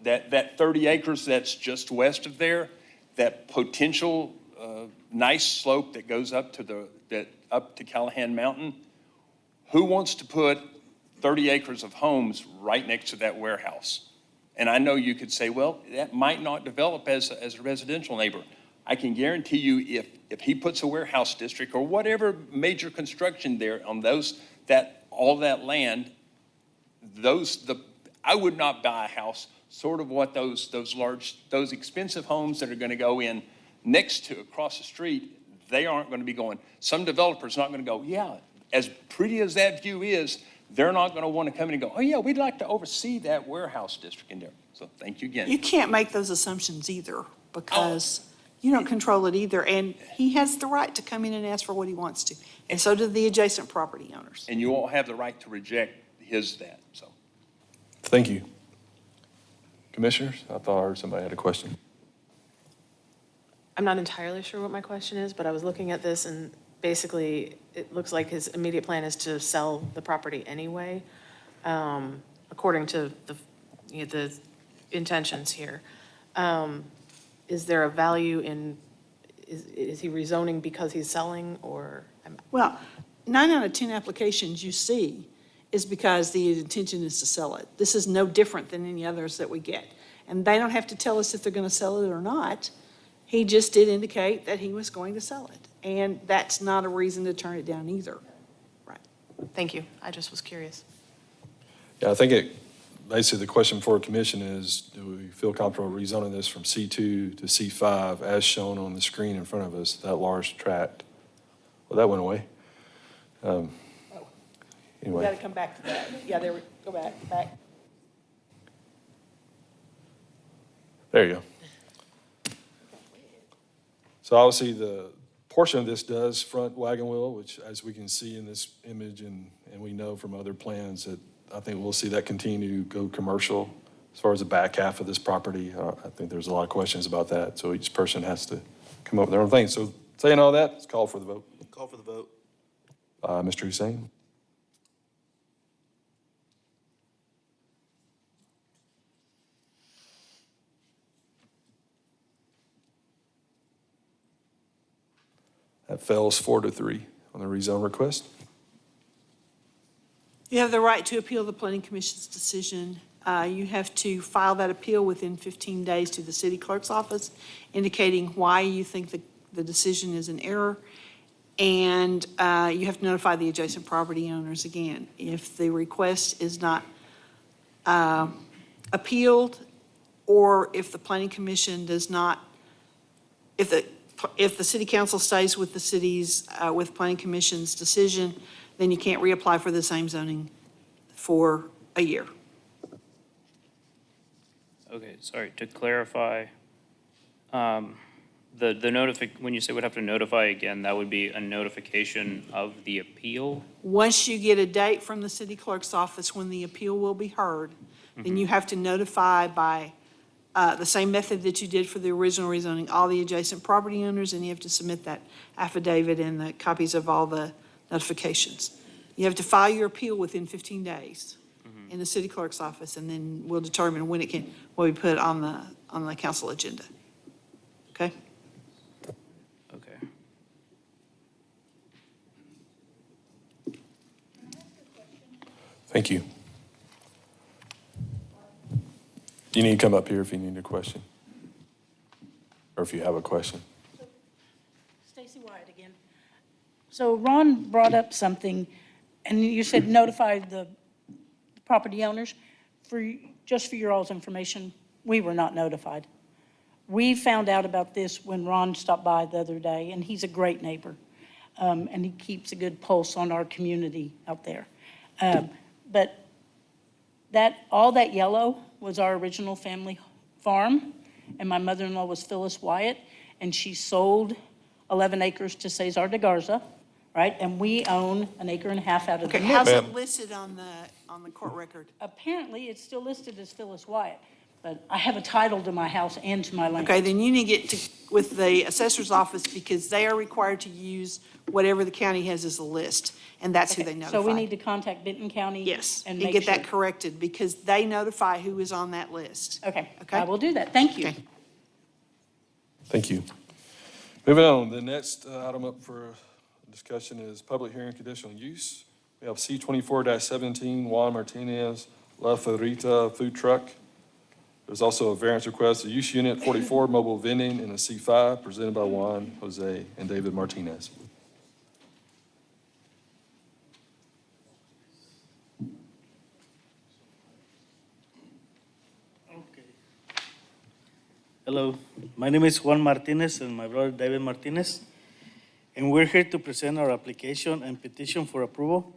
That 30 acres that's just west of there, that potential nice slope that goes up to Callahan Mountain, who wants to put 30 acres of homes right next to that warehouse? And I know you could say, well, that might not develop as a residential neighbor. I can guarantee you if he puts a warehouse district or whatever major construction there on all that land, I would not buy a house sort of what those expensive homes that are going to go in next to across the street, they aren't going to be going. Some developer's not going to go, yeah, as pretty as that view is, they're not going to want to come in and go, oh yeah, we'd like to oversee that warehouse district in there. So thank you again. You can't make those assumptions either, because you don't control it either, and he has the right to come in and ask for what he wants to, and so do the adjacent property owners. And you all have the right to reject that, so. Thank you. Commissioners, I thought I heard somebody had a question. I'm not entirely sure what my question is, but I was looking at this and basically it looks like his immediate plan is to sell the property anyway, according to the intentions here. Is there a value is he rezoning because he's selling, or? Well, 9 out of 10 applications you see is because the intention is to sell it. This is no different than any others that we get. And they don't have to tell us if they're going to sell it or not. He just did indicate that he was going to sell it. And that's not a reason to turn it down either. Right. Thank you. I just was curious. Yeah, I think basically the question for the commission is, do we feel comfortable rezoning this from C2 to C5 as shown on the screen in front of us, that large tract? Well, that went away. We Anyway. got to come back to that. Yeah, there we go. Back. There you go. So obviously the portion of this does front Wagon Wheel, which as we can see in this image and we know from other plans that I think we'll see that continue to go commercial. As far as the back half of this property, I think there's a lot of questions about that. So each person has to come up with their own thing. So saying all that, let's call for the vote. Call for the vote. Mr. Hussein? That fails 4-3 on the rezone request. You have the right to appeal the planning commission's decision. You have to file that appeal within 15 days to the city clerk's office, indicating why you think the decision is in error. And you have to notify the adjacent property owners again. If the request is not appealed, or if the planning commission does not, if the city council stays with the city's, with planning commission's decision, then you can't reapply for the same zoning for a year. Okay, sorry, to clarify, when you say we'd have to notify again, that would be a notification of the appeal? Once you get a date from the city clerk's office when the appeal will be heard, then you have to notify by the same method that you did for the original rezoning, all the adjacent property owners, and you have to submit that affidavit and the copies of all the notifications. You have to file your appeal within 15 days in the city clerk's office, and then we'll determine when will be put on the council agenda. Okay? Okay. Thank you. You need to come up here if you need a question. Or if you have a question. Stacy Wyatt again. So Ron brought up something, and you said notify the property owners. Just for your all's information, we were not notified. We found out about this when Ron stopped by the other day, and he's a great neighbor. And he keeps a good pulse on our community out there. But all that yellow was our original family farm, and my mother-in-law was Phyllis Wyatt, and she sold 11 acres to Cesar de Garza, right? And we own an acre and a half out of the Okay, middle. how's it listed on the court record? Apparently, it's still listed as Phyllis Wyatt, but I have a title to my house and to my land. Okay, then you need to get with the assessor's office because they are required to use whatever the county has as a list, and that's who they Okay, notify. so we need to contact Benton County? Yes, And and make get that sure. corrected because they notify who is on that list. Okay, Okay. I will do that. Thank you. Okay. Thank you. Moving on, the next item up for discussion is public hearing conditional use. We have C 24-17, Juan Martinez, La Ferrita Food Truck. There's also a variance request, a use unit 44 mobile vending in a C5 presented by Juan, Jose, and David Martinez. Hello, my name is Juan Martinez and my brother David Martinez. And we're here to present our application and petition for approval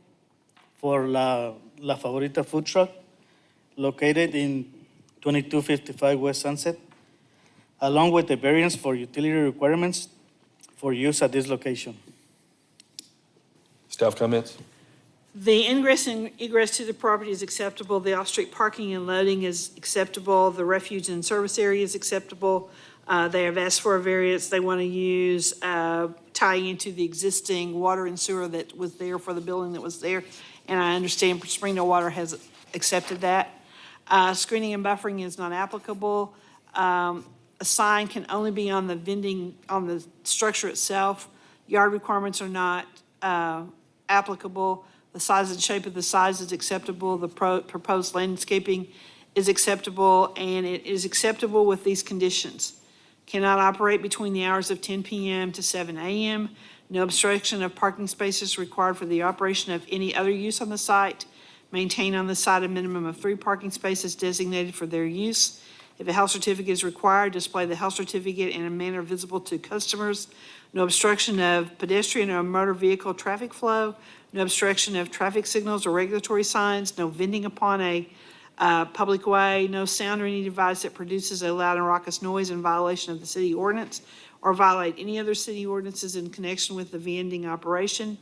for La Favorita Food Truck located in 2255 West Sunset, along with the variance for utility requirements for use at this location. Staff comments? The ingress and egress to the property is acceptable. The off-street parking and loading is acceptable. The refuge and service area is acceptable. They have asked for a variance. They want to use, tie into the existing water and sewer that was there for the building that was there. And I understand Springdale Water has accepted that. Screening and buffering is not applicable. A sign can only be on the vending, on the structure itself. Yard requirements are not applicable. The size and shape of the size is acceptable. The proposed landscaping is acceptable, and it is acceptable with these conditions. Cannot operate between the hours of 10 p.m. to 7 a.m. No obstruction of parking spaces required for the operation of any other use on the site. Maintain on the site a minimum of 3 parking spaces designated for their use. If a health certificate is required, display the health certificate in a manner visible to customers. No obstruction of pedestrian or motor vehicle traffic flow. No obstruction of traffic signals or regulatory signs. No vending upon a public way. No sound or any device that produces a loud and raucous noise in violation of the city ordinance or violate any other city ordinances in connection with the vending operation.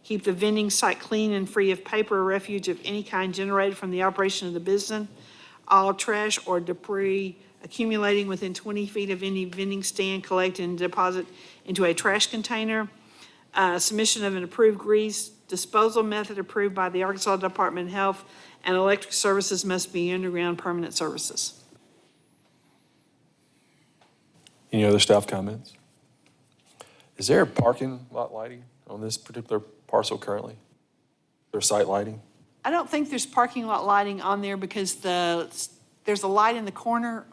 Keep the vending site clean and free of paper or refuse of any kind generated from the operation of the business. All trash or debris accumulating within 20 feet of any vending stand collected and deposit into a trash container. Submission of an approved grease disposal method approved by the Arkansas Department of Health, and electric services must be underground permanent services. Any other staff comments? Is there parking lot lighting on this particular parcel currently? Is there site lighting? I don't think there's parking lot lighting on there because there's a light in the corner.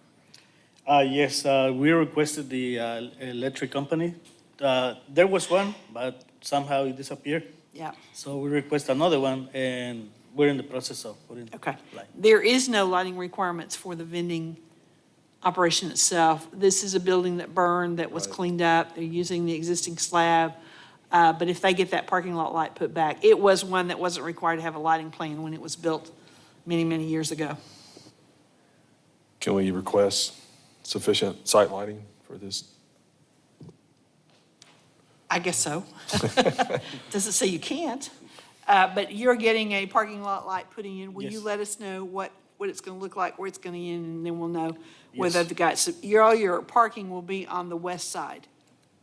Yes, we requested the electric company. There was one, but somehow it disappeared. Yeah. So we request another one, and we're in the process of putting. Okay. light. There is no lighting requirements for the vending operation itself. This is a building that burned, that was cleaned up. They're using the existing slab. But if they get that parking lot light put back, it was one that wasn't required to have a lighting plan when it was built many, many years ago. Can we request sufficient site lighting for this? I guess so. Doesn't say you can't. But you're getting a parking lot light putting in. Will you Yes. let us know what what it's gonna look like, where it's gonna end, and then we'll know whether the guys, so all your parking will be on the west side.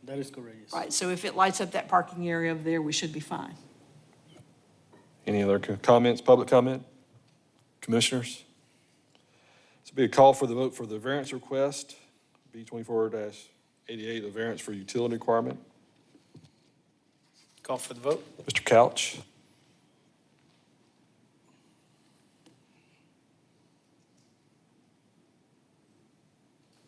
That is correct, yes. Right, so if it lights up that parking area over there, we should be fine. Any other comments, public comment? Commissioners? This will be a call for the vote for the variance request, B 24-88, the variance for utility requirement. Call for the vote. Mr. Couch?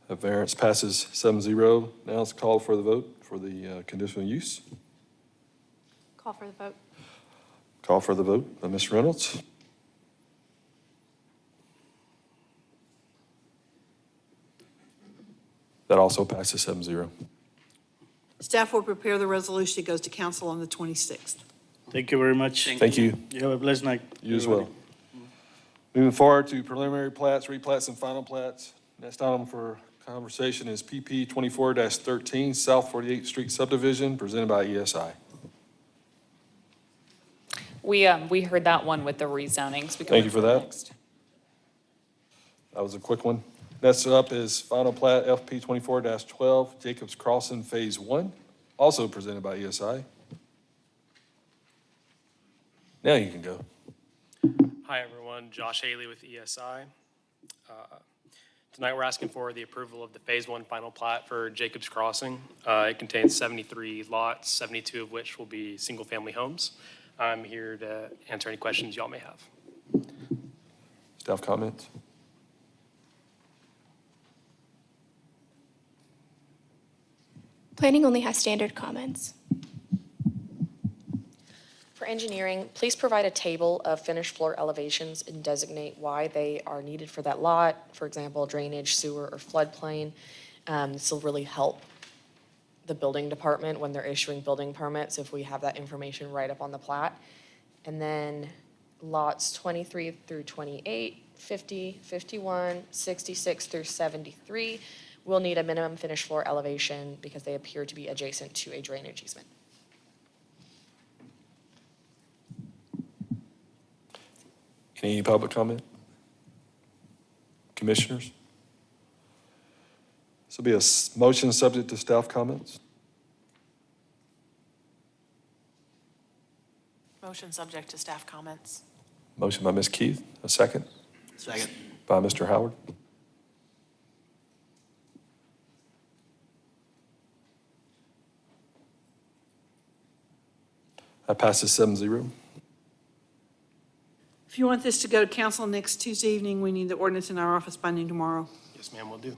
The variance passes 7-0. Now it's called for the vote for the conditional use. Call for the vote. Call for the vote by Ms. Reynolds. That also passes 7-0. Staff will prepare the resolution. It goes to council on the 26th. Thank you very much. Thank you. You have a blessed night. You as well. Moving forward to preliminary plats, replats, and final plats. Next item for conversation is PP 24-13, South 48th Street subdivision, presented by ESI. We heard that one with the rezonings. We can Thank you move for to the that. next. That was a quick one. Next up is final plat FP 24-12, Jacobs Crossing Phase 1, also presented by ESI. Now you can go. Hi, everyone. Josh Haley with ESI. Tonight, we're asking for the approval of the Phase 1 final plat for Jacobs Crossing. It contains 73 lots, 72 of which will be single-family homes. I'm here to answer any questions y'all may have. Staff comments? Planning only has standard comments. For engineering, please provide a table of finished floor elevations and designate why they are needed for that lot, for example, drainage, sewer, or floodplain. This will really help the building department when they're issuing building permits if we have that information right up on the plat. And then lots 23 through 28, 50, 51, 66 through 73 will need a minimum finished floor elevation because they appear to be adjacent to a drainage easement. Any public comment? Commissioners? This will be a motion subject to staff comments. Motion subject to staff comments. Motion by Ms. Keith, a second. Second. By Mr. Howard. That passes 7-0. If you want this to go to council next Tuesday evening, we need the ordinance in our office by noon tomorrow. Yes, ma'am, will do.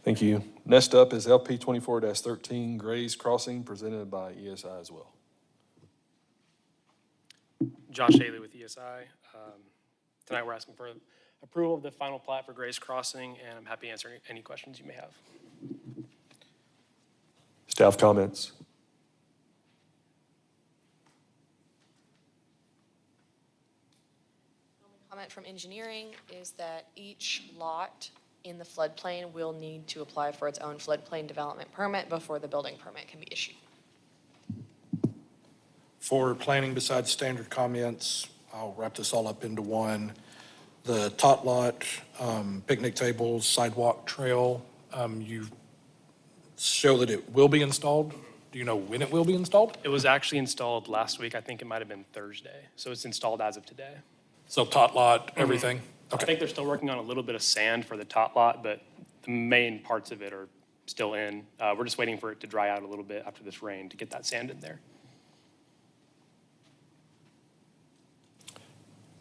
Thank you. Next up is LP 24-13, Grays Crossing, presented by ESI as well. Josh Haley with ESI. Tonight, we're asking for approval of the final plat for Grace Crossing, and I'm happy to answer any questions you may have. Staff comments? Comment from engineering is that each lot in the floodplain will need to apply for its own floodplain development permit before the building permit can be issued. For planning besides standard comments, I'll wrap this all up into one. The tot lot, picnic tables, sidewalk, trail, you show that it will be installed. Do you know when it will be installed? It was actually installed last week. I think it might have been Thursday. So it's installed as of today. So tot lot, everything? I think they're still working on a little bit of sand for the top lot, but the main parts of it are still in. We're just waiting for it to dry out a little bit after this rain to get that sand in there.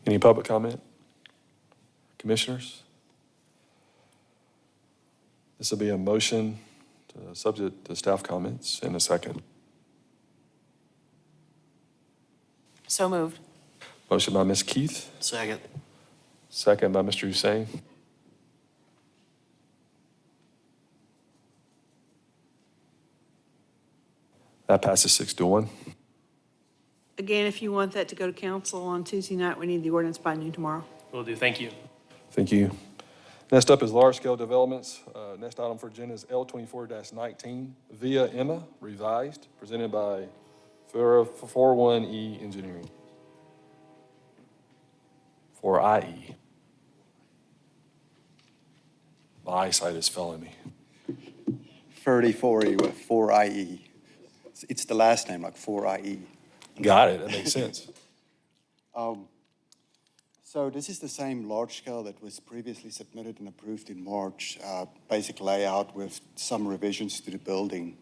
Any public comment? Commissioners? This will be a motion subject to staff comments in a second. So moved. Motion by Ms. Keith, Second. second by Mr. Hussein. That passes 6-1. Again, if you want that to go to council on Tuesday night, we need the ordinance by noon tomorrow. Will do. Thank you. Thank you. Next up is large-scale developments. Next item for agenda is L 24-19, Via Emma revised, presented by 41E Engineering. 4IE. My eyesight is failing me. 34E with 4IE. It's the last name, like 4IE. Got it, that makes sense. So this is the same large scale that was previously submitted and approved in March, basic layout with some revisions to the building.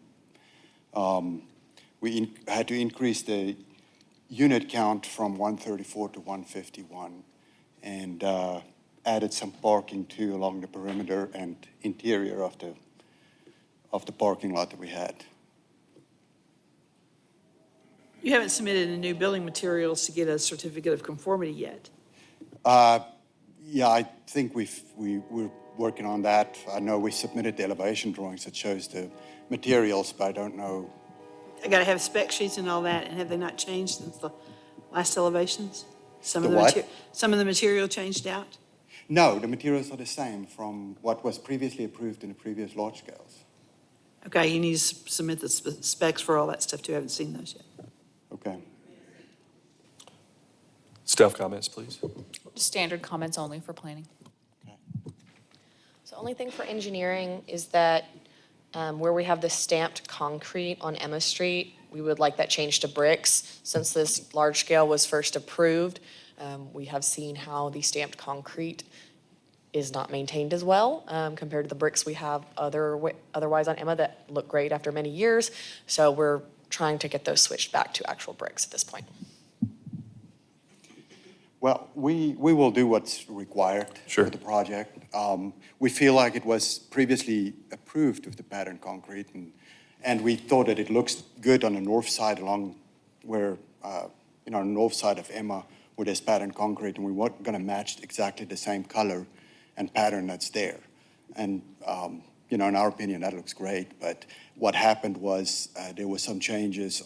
We had to increase the unit count from 134 to 151 and added some parking too along the perimeter and interior of the parking lot that we had. You haven't submitted the new building materials to get a certificate of conformity yet. Yeah, I think we're working on that. I know we submitted the elevation drawings that shows the materials, but I don't know. I gotta have spec sheets and all that, and have they not changed since the last elevations? Some The of what? Some of the material changed out? No, the materials are the same from what was previously approved in the previous large scales. Okay, you need to submit the specs for all that stuff too. I haven't seen those yet. Okay. Staff comments, please. Standard comments only for planning. So only thing for engineering is that where we have the stamped concrete on Emma Street, we would like that changed to bricks. Since this large scale was first approved, we have seen how the stamped concrete is not maintained as well compared to the bricks we have otherwise on Emma that look great after many years. So we're trying to get those switched back to actual bricks at this point. Well, we will do what's required for the project. We feel like it was previously approved with the pattern concrete, and we thought that it looks good on the north side along where, north side of Emma, where there's pattern concrete, and we weren't going to match exactly the same color and pattern that's there. And, in our opinion, that looks great. But what happened was there were some changes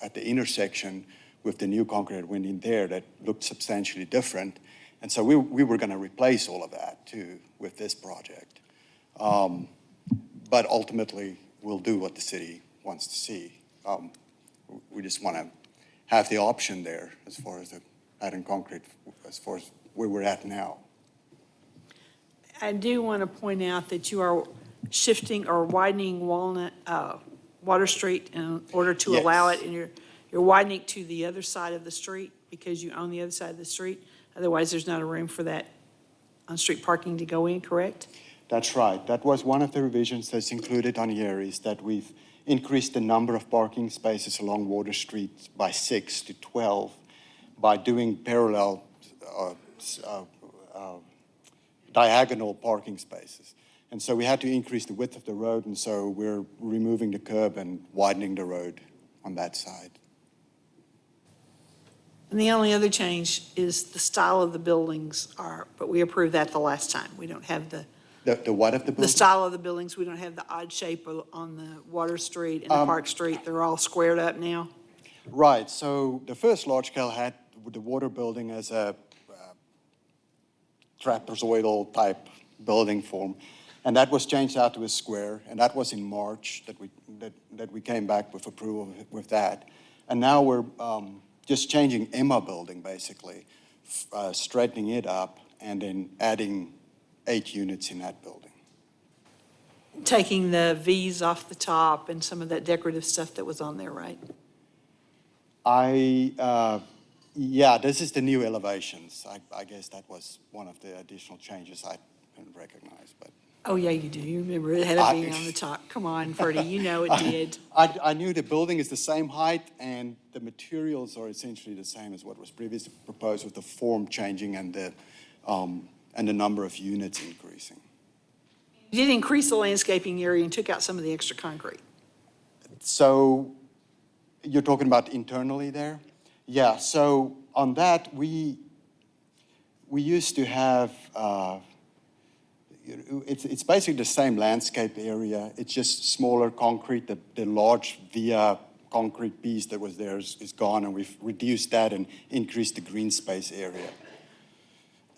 at the intersection with the new concrete that went in there that looked substantially different. And so we were going to replace all of that too with this project. But ultimately, we'll do what the city wants to see. We just want to have the option there as far as the pattern concrete, as far as where we're at now. I do want to point out that you are shifting or widening Water Street in order to allow it, and you're widening to the other side of the street because you own the other side of the street. Otherwise, there's not a room for that on-street parking to go in, correct? That's right. That was one of the revisions that's included on here, is that we've increased the number of parking spaces along Water Street by 6 to 12 by doing parallel diagonal parking spaces. And so we had to increase the width of the road, and so we're removing the curb and widening the road on that side. And the only other change is the style of the buildings but we approved that the last time. We don't have the what of the building? The style of the buildings. We don't have the odd shape on the Water Street and the Park Street. They're all squared up now. Right. So the first large scale had the water building as a trapezoidal type building form. And that was changed out to a square, and that was in March that we came back with approval with that. And now we're just changing Emma building, basically, straightening it up, and then adding 8 units in that building. Taking the V's off the top and some of that decorative stuff that was on there, right? Yeah, this is the new elevations. I guess that was one of the additional changes I didn't recognize, but. Oh, yeah, you do. You remember it had a V on the top. Come on, Ferdy, you know it did. I knew the building is the same height and the materials are essentially the same as what was previously proposed, with the form changing and the number of units increasing. You did increase the landscaping area and took out some of the extra concrete. So you're talking about internally there? Yeah, so on that, we used to have, it's basically the same landscape area. It's just smaller concrete. The large via concrete piece that was there is gone, and we've reduced that and increased the green space area.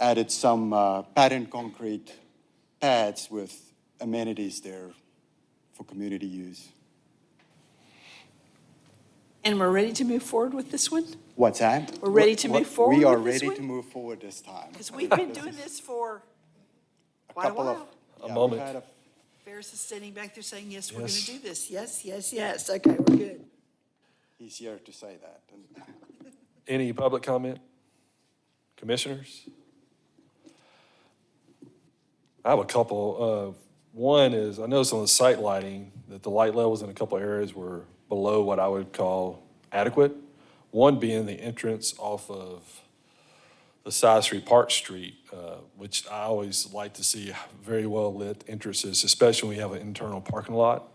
Added some pattern concrete pads with amenities there for community use. And we're ready to move forward with this one? What's that? We're ready to move forward We are with this ready one? to move forward this time. Because we've been doing this for quite a while. a Yeah, we moment. had a- Ferris is standing back there saying, yes, we're going Yes. to do this. Yes, yes, yes. Okay, we're good. Easier to say that. Any public comment? Commissioners? I have a couple. One is, I noticed on the site lighting that the light levels in a couple areas were below what I would call adequate. One being the entrance off of the side street, Park Street, which I always like to see very well-lit entrances, especially when you have an internal parking lot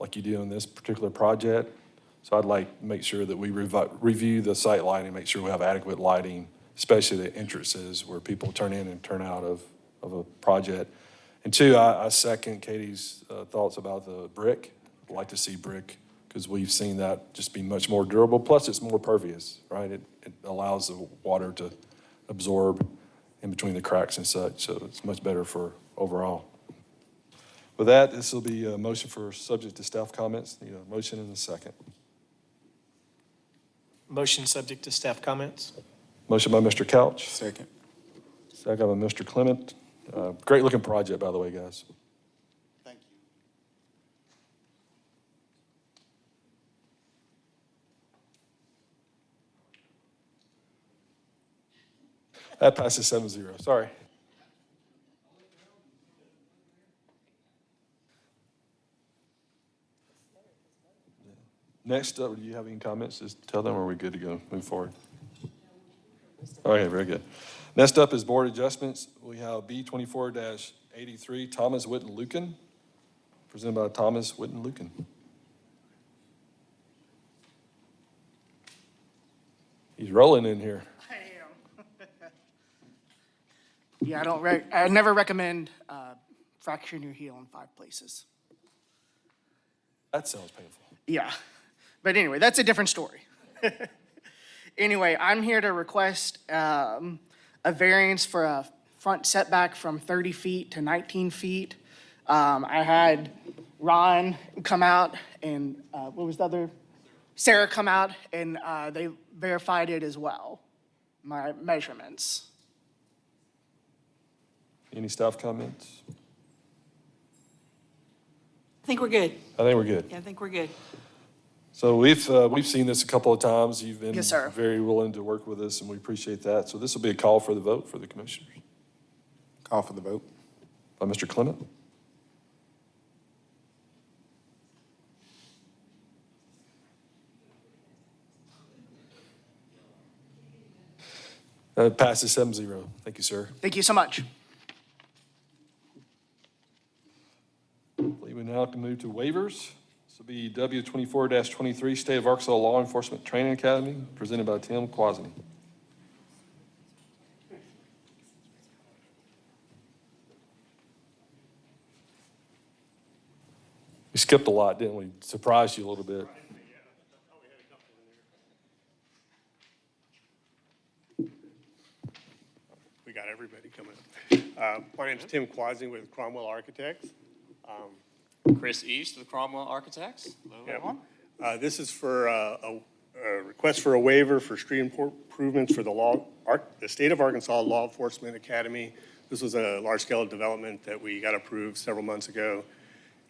like you do in this particular project. So I'd like to make sure that we review the site lighting, make sure we have adequate lighting, especially the entrances where people turn in and turn out of a project. And two, I second Katie's thoughts about the brick. I'd like to see brick because we've seen that just be much more durable. Plus, it's more pervious, right? It allows the water to absorb in between the cracks and such, so it's much better for overall. With that, this will be a motion for subject to staff comments. Need a motion and a second. Motion subject to staff comments? Motion by Mr. Couch. Second. Second by Mr. Clement. Great looking project, by the way, guys. Thank you. That passes 7-0. Sorry. Next up, do you have any comments? Just tell them, or are we good to go? Move forward. Okay, very good. Next up is board adjustments. We have B 24-83, Thomas Witten Lucan, presented by Thomas Witten Lucan. He's rolling in here. Yeah, I never recommend fracturing your heel in 5 places. That sounds painful. Yeah, but anyway, that's a different story. Anyway, I'm here to request a variance for a front setback from 30 feet to 19 feet. I had Ron come out and, what was the other? Sarah come out and they verified it as well, my measurements. Any staff comments? I think we're good. I think we're good. Yeah, I think we're good. So we've seen this a couple of times. You've been Yes, sir. very willing to work with us, and we appreciate that. So this will be a call for the vote for the commissioners. Call for the vote. By Mr. Clement. Passes 7-0. Thank you, sir. Thank you so much. I believe we now can move to waivers. This will be W 24-23, State of Arkansas Law Enforcement Training Academy, presented by Tim Quasny. We skipped a lot, didn't we? Surprised you a little bit. We got everybody coming up. My name's Tim Quasny with Cromwell Architects. Chris East with Cromwell Architects. Yeah. This is for a request for a waiver for street improvements for the State of Arkansas Law Enforcement Academy. This was a large-scale development that we got approved several months ago.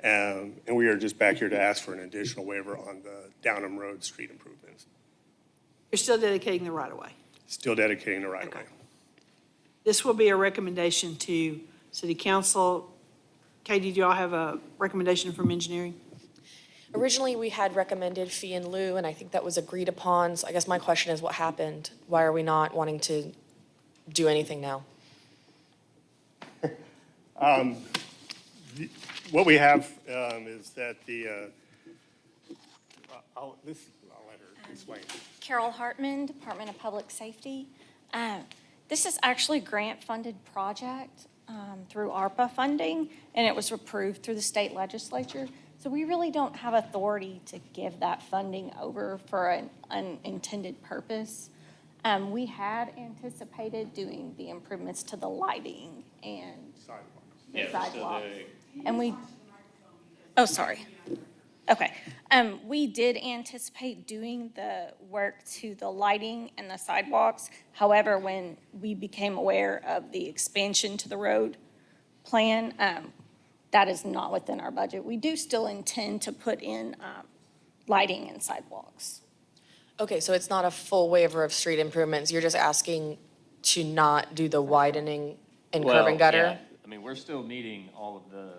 And we are just back here to ask for an additional waiver on the Downham Road street improvements. You're still dedicating the right-of-way. Still dedicating the right-of-way. This will be a recommendation to City Council. Katie, do y'all have a recommendation from engineering? Originally, we had recommended fee in lieu, and I think that was agreed upon. So I guess my question is, what happened? Why are we not wanting to do anything now? What we have is that I'll let her explain. Carol Hartman, Department of Public Safety. This is actually a grant-funded project through ARPA funding, and it was approved through the state legislature. So we really don't have authority to give that funding over for an unintended purpose. We had anticipated doing the improvements to the lighting and the sidewalks. And we, oh, sorry. Okay. We did anticipate doing the work to the lighting and the sidewalks. However, when we became aware of the expansion to the road plan, that is not within our budget. We do still intend to put in lighting and sidewalks. Okay, so it's not a full waiver of street improvements. You're just asking to not do the widening and curb and gutter? Well, yeah. I mean, we're still meeting all of the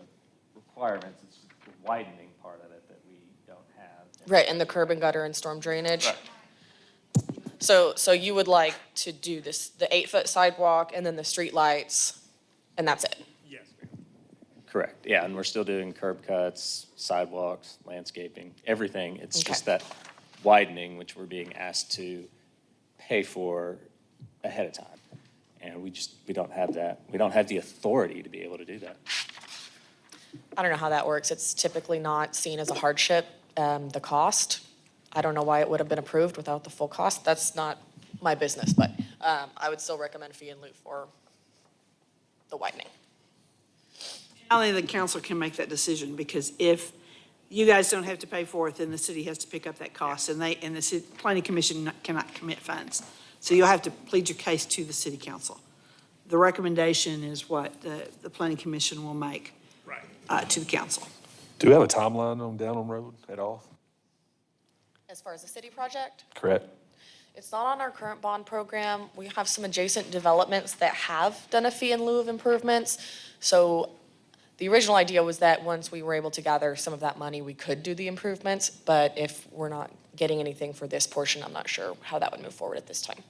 requirements. It's the widening part of it that we don't have. Right, and the curb and gutter and storm drainage? Right. So you would like to do this, the 8-foot sidewalk and then the street lights, and that's it? Yes, Correct, yeah, and we're still doing curb cuts, sidewalks, landscaping, everything. It's Okay. just that widening, which we're being asked to pay for ahead of time. And we don't have that. We don't have the authority to be able to do that. I don't know how that works. It's typically not seen as a hardship, the cost. I don't know why it would have been approved without the full cost. That's not my business, but I would still recommend fee and lieu for the widening. Only the council can make that decision, because if you guys don't have to pay for it, then the city has to pick up that cost, and the planning commission cannot commit funds. So you'll have to plead your case to the city council. The recommendation is what the planning commission will make to the council. Do we have a timeline on Downham Road at all? As far as the city project, Correct. it's not on our current bond program. We have some adjacent developments that have done a fee in lieu of improvements. So the original idea was that once we were able to gather some of that money, we could do the improvements. But if we're not getting anything for this portion, I'm not sure how that would move forward at this time.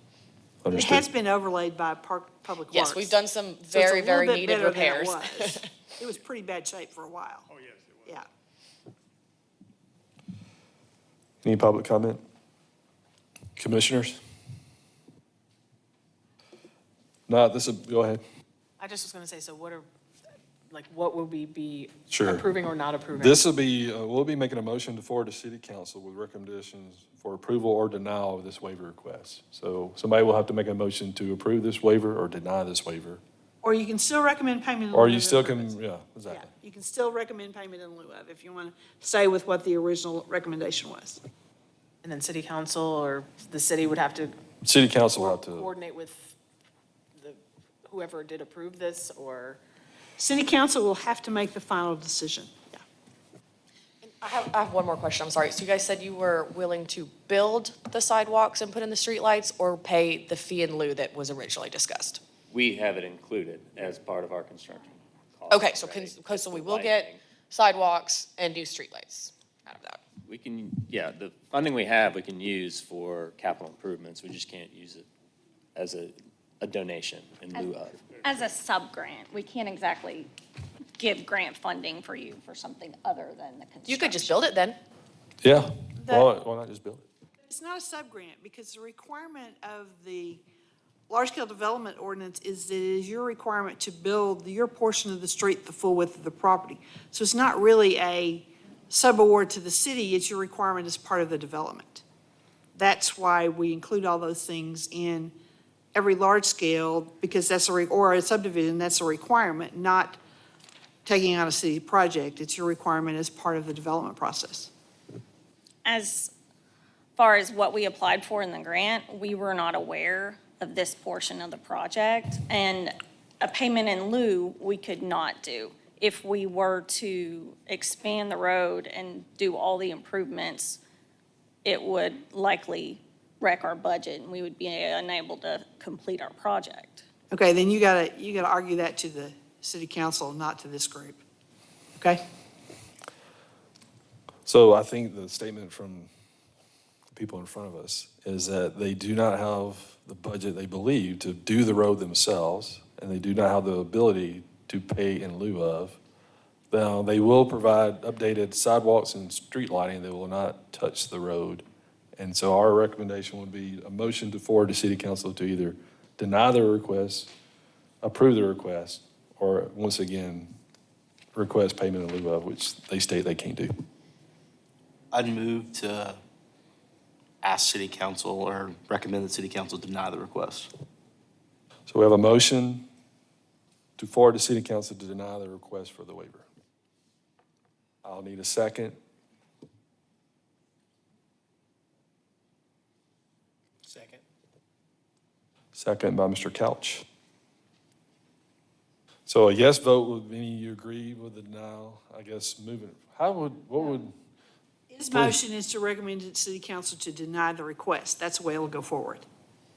It has been overlaid by Public Works. Yes, we've done some So it's a very, little very bit needed better than it repairs. was. It was pretty bad shape for a while. Oh, yes, it was. Yeah. Any public comment? Commissioners? No, go ahead. I just was gonna say, so what would we be Sure. approving or not approving? This will be, we'll be making a motion to forward to city council with recommendations for approval or denial of this waiver request. So somebody will have to make a motion to approve this waiver or deny this waiver. Or you can still recommend payment in lieu Or of you still improvements. can, yeah, exactly. Yeah, you can still recommend payment in lieu of, if you want to stay with what the original recommendation was. And then city council or the city would have to City council will have to, coordinate with whoever did approve this, or? City council will have to make the final decision. Yeah. I have one more question, I'm sorry. So you guys said you were willing to build the sidewalks and put in the streetlights or pay the fee in lieu that was originally discussed? We have it included as part of our construction cost. Okay, so we will get sidewalks and do streetlights out of that. We can, yeah, the funding we have, we can use for capital improvements. We just can't use it as a donation in lieu of. As a sub-grant, we can't exactly give grant funding for you for something other than the construction. You could just build it then. yeah. Why not just build it? It's not a sub-grant, because the requirement of the large-scale development ordinance is that it is your requirement to build your portion of the street the full width of the property. So it's not really a sub-award to the city, it's your requirement as part of the development. That's why we include all those things in every large scale, because that's or a subdivision, that's a requirement, not taking on a city project. It's your requirement as part of the development process. As far as what we applied for in the grant, we were not aware of this portion of the project, and a payment in lieu we could not do. If we were to expand the road and do all the improvements, it would likely wreck our budget, and we would be unable to complete our project. Okay, then you gotta argue that to the city council, not to this group. Okay? So I think the statement from the people in front of us is that they do not have the budget, they believe, to do the road themselves, and they do not have the ability to pay in lieu of. Now, they will provide updated sidewalks and street lighting. They will not touch the road. And so our recommendation would be a motion to forward to city council to either deny the request, approve the request, or once again, request payment in lieu of, which they state they can't do. I'd move to ask city council or recommend that city council deny the request. So we have a motion to forward to city council to deny the request for the waiver. I'll need a second. Second by Mr. Couch. So a yes vote would mean you agree with the denial, I guess, moving, what would? His motion is to recommend to city council to deny the request. That's the way it'll go forward.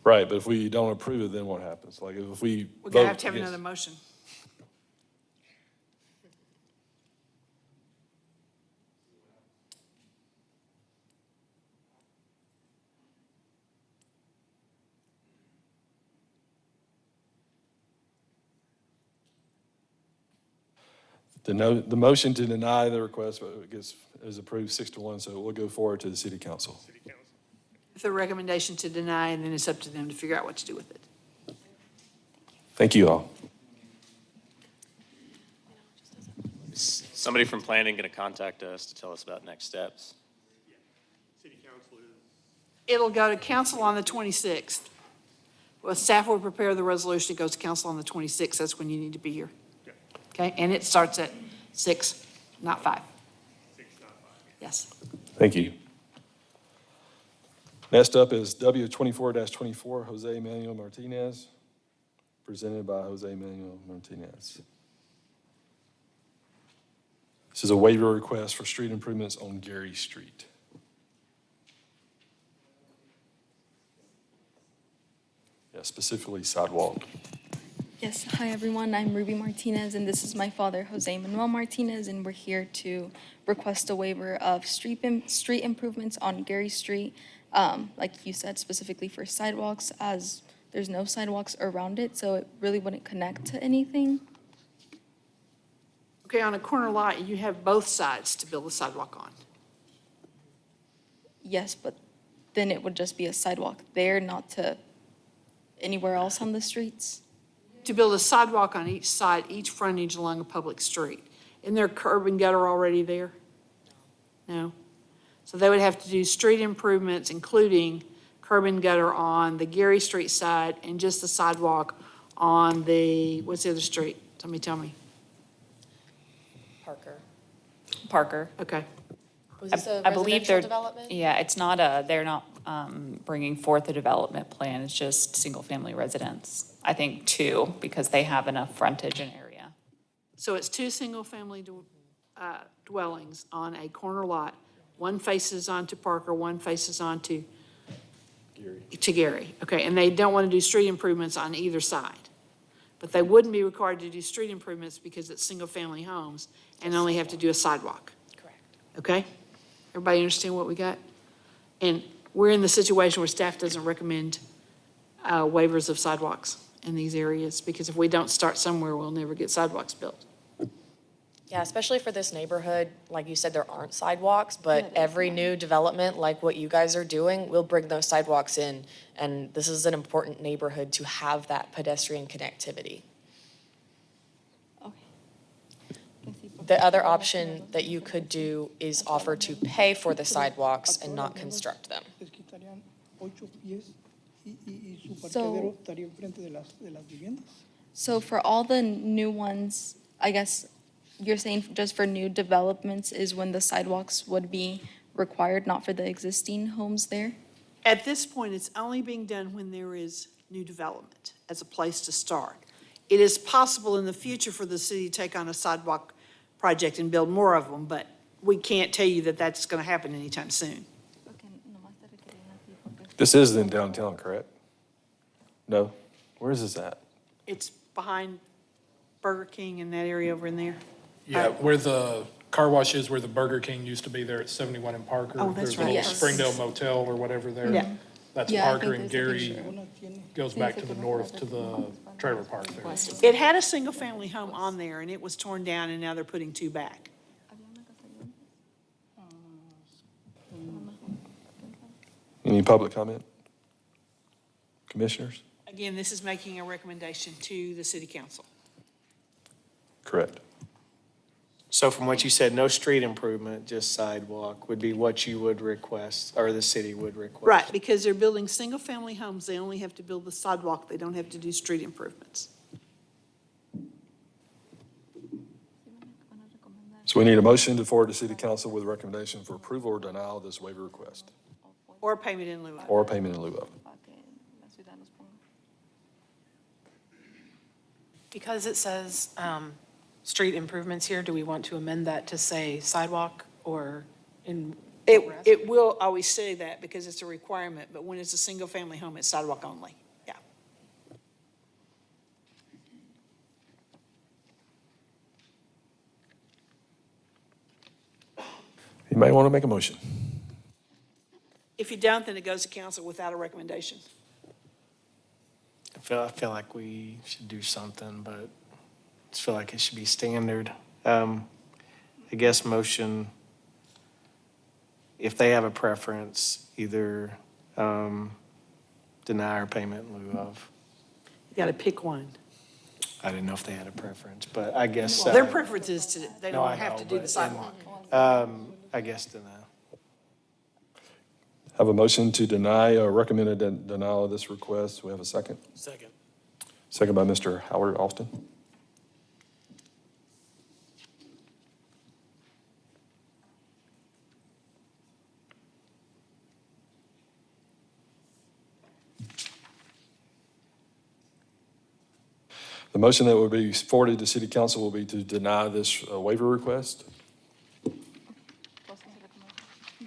Right, but if we don't approve it, then what happens? Like if we We're gonna have vote to have against- another motion. The motion to deny the request is approved 6-1, so it will go forward to the city council. The recommendation to deny, and then it's up to them to figure out what to do with it. Thank you all. Is somebody from planning going to contact us to tell us about next steps? It'll go to council on the 26th. Well, staff will prepare the resolution. It goes to council on the 26th. That's when you need to be here. Okay, and it starts at 6, not 5. 6, not 5. Yes. Thank you. Next up is W24-24, Jose Manuel Martinez, presented by Jose Manuel Martinez. This is a waiver request for street improvements on Gary Street. Yeah, specifically sidewalk. Yes, hi everyone, I'm Ruby Martinez, and this is my father, Jose Manuel Martinez, and we're here to request a waiver of street improvements on Gary Street, like you said, specifically for sidewalks, as there's no sidewalks around it, so it really wouldn't connect to anything. Okay, on a corner lot, you have both sides to build a sidewalk on. Yes, but then it would just be a sidewalk there, not to anywhere else on the streets. To build a sidewalk on each side, each frontage along a public street. Isn't there curb and gutter already there? No? So they would have to do street improvements, including curb and gutter on the Gary Street side and just the sidewalk on the, what's the other street? Somebody tell me. Parker. Okay. Was this a I believe residential they're, development? yeah, it's not they're not bringing forth a development plan, it's just single-family residence. I think 2, because they have enough frontage and area. So it's 2 single-family dwellings on a corner lot. One faces onto Parker, one faces onto Gary. Okay, and they don't want to do street improvements on either side. But they wouldn't be required to do street improvements because it's single-family homes and only have to do a sidewalk. Correct. Okay? Everybody understand what we got? And we're in the situation where staff doesn't recommend waivers of sidewalks in these areas, because if we don't start somewhere, we'll never get sidewalks built. Yeah, especially for this neighborhood, like you said, there aren't sidewalks, but every new development, like what you guys are doing, will bring those sidewalks in. And this is an important neighborhood to have that pedestrian connectivity. The other option that you could do is offer to pay for the sidewalks and not construct them. So for all the new ones, I guess you're saying just for new developments is when the sidewalks would be required, not for the existing homes there? At this point, it's only being done when there is new development as a place to start. It is possible in the future for the city to take on a sidewalk project and build more of them, but we can't tell you that that's going to happen anytime soon. This is in downtown, correct? No? Where is this at? It's behind Burger King in that area over in there. Yeah, where the car wash is, where the Burger King used to be there at 71 in Parker. Oh, that's right. There's a little Yes. Springdale Motel or whatever there. Yeah. That's Yeah, I Parker, think and there's a Gary picture. goes back to the north to the trailer park there. It had a single-family home on there, and it was torn down, and now they're putting 2 back. Any public comment? Commissioners? Again, this is making a recommendation to the city council. Correct. So from what you said, no street improvement, just sidewalk would be what you would request, or the city would request. Right, because they're building single-family homes, they only have to build the sidewalk, they don't have to do street improvements. So we need a motion to forward to city council with recommendation for approval or denial of this waiver request, Or payment in lieu of. or payment in lieu of. Because it says street improvements here, do we want to amend that to say sidewalk or in? It will always say that because it's a requirement, but when it's a single-family home, it's sidewalk only. Yeah. You may want to make a motion. If you don't, then it goes to council without a recommendation. I feel like we should do something, but I just feel like it should be standard. I guess motion, if they have a preference, either deny or payment in lieu of. You got to pick one. I didn't know if they had a preference, but I guess. Their preference is to, they No, I don't have know, to do the but- sidewalk. I guess deny. Have a motion to deny or recommend a denial of this request. We have a second. Second. Second by Mr. Howard Austin. The motion that will be forwarded to City Council will be to deny this waiver request.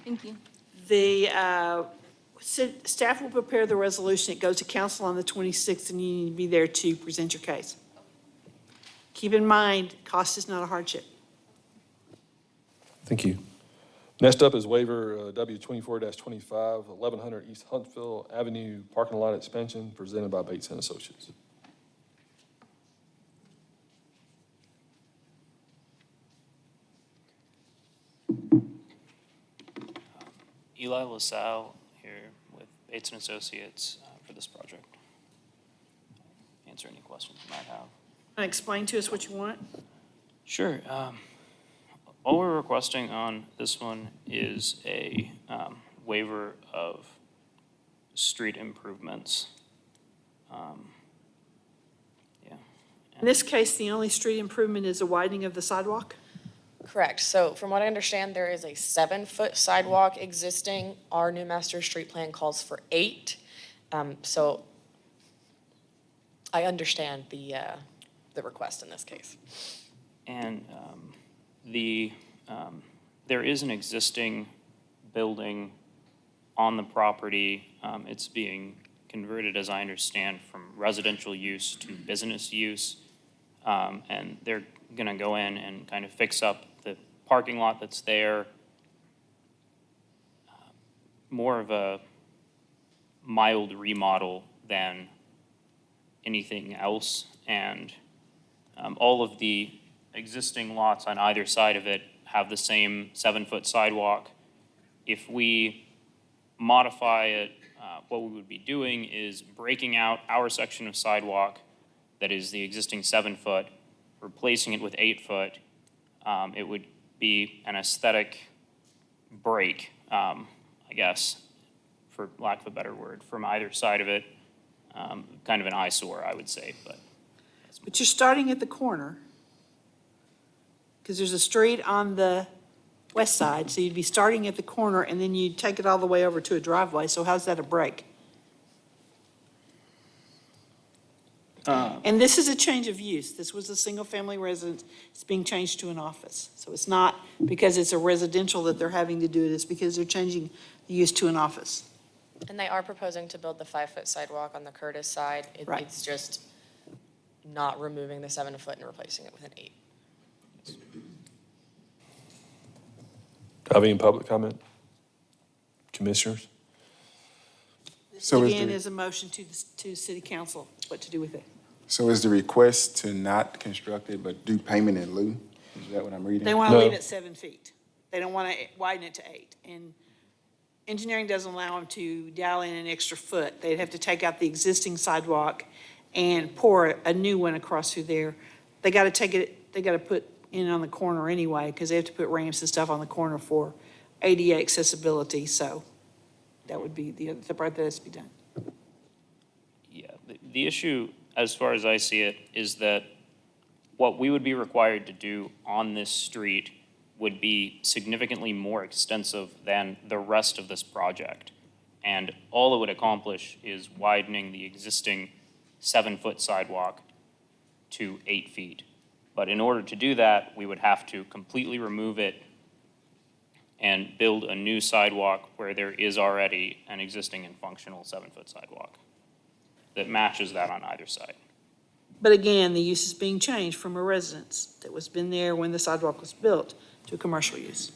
Thank you. The staff will prepare the resolution. It goes to council on the 26th, and you need to be there to present your case. Keep in mind, cost is not a hardship. Thank you. Next up is waiver W 24-25, 1100 East Huntsville Avenue parking lot expansion presented by Bates and Associates. Eli LaSalle here with Bates and Associates for this project. Answer any questions you might have. Want to explain to us what you want? Sure. All we're requesting on this one is a waiver of street improvements. In this case, the only street improvement is a widening of the sidewalk? Correct. So from what I understand, there is a 7-foot sidewalk existing. Our new master street plan calls for 8. So I understand the request in this case. And there is an existing building on the property. It's being converted, as I understand, from residential use to business use. And they're going to go in and kind of fix up the parking lot that's there. More of a mild remodel than anything else. And all of the existing lots on either side of it have the same 7-foot sidewalk. If we modify it, what we would be doing is breaking out our section of sidewalk that is the existing 7-foot, replacing it with 8-foot. It would be an aesthetic break, I guess, for lack of a better word, from either side of it. Kind of an eyesore, I would say, but. But you're starting at the corner, because there's a street on the west side, so you'd be starting at the corner, and then you'd take it all the way over to a driveway, so how's that a break? And this is a change of use. This was a single-family residence. It's being changed to an office. So it's not because it's a residential that they're having to do it. It's because they're changing the use to an office. And they are proposing to build the 5-foot sidewalk on the Curtis side. Right. It's just not removing the 7-foot and replacing it with an 8. Have any public comment? Commissioners? So again, is a motion to city council, what to do with it. So is the request to not construct it, but do payment in lieu? Is that what I'm reading? They want to leave it 7 feet. They don't want to widen it to 8. And engineering doesn't allow them to dial in an extra foot. They'd have to take out the existing sidewalk and pour a new one across through there. They got to take it, they got to put in on the corner anyway, because they have to put ramps and stuff on the corner for ADA accessibility, so that would be the part that has to be done. Yeah, the issue, as far as I see it, is that what we would be required to do on this street would be significantly more extensive than the rest of this project. And all it would accomplish is widening the existing 7-foot sidewalk to 8 feet. But in order to do that, we would have to completely remove it and build a new sidewalk where there is already an existing and functional 7-foot sidewalk that matches that on either side. But again, the use is being changed from a residence that was been there when the sidewalk was built to a commercial use.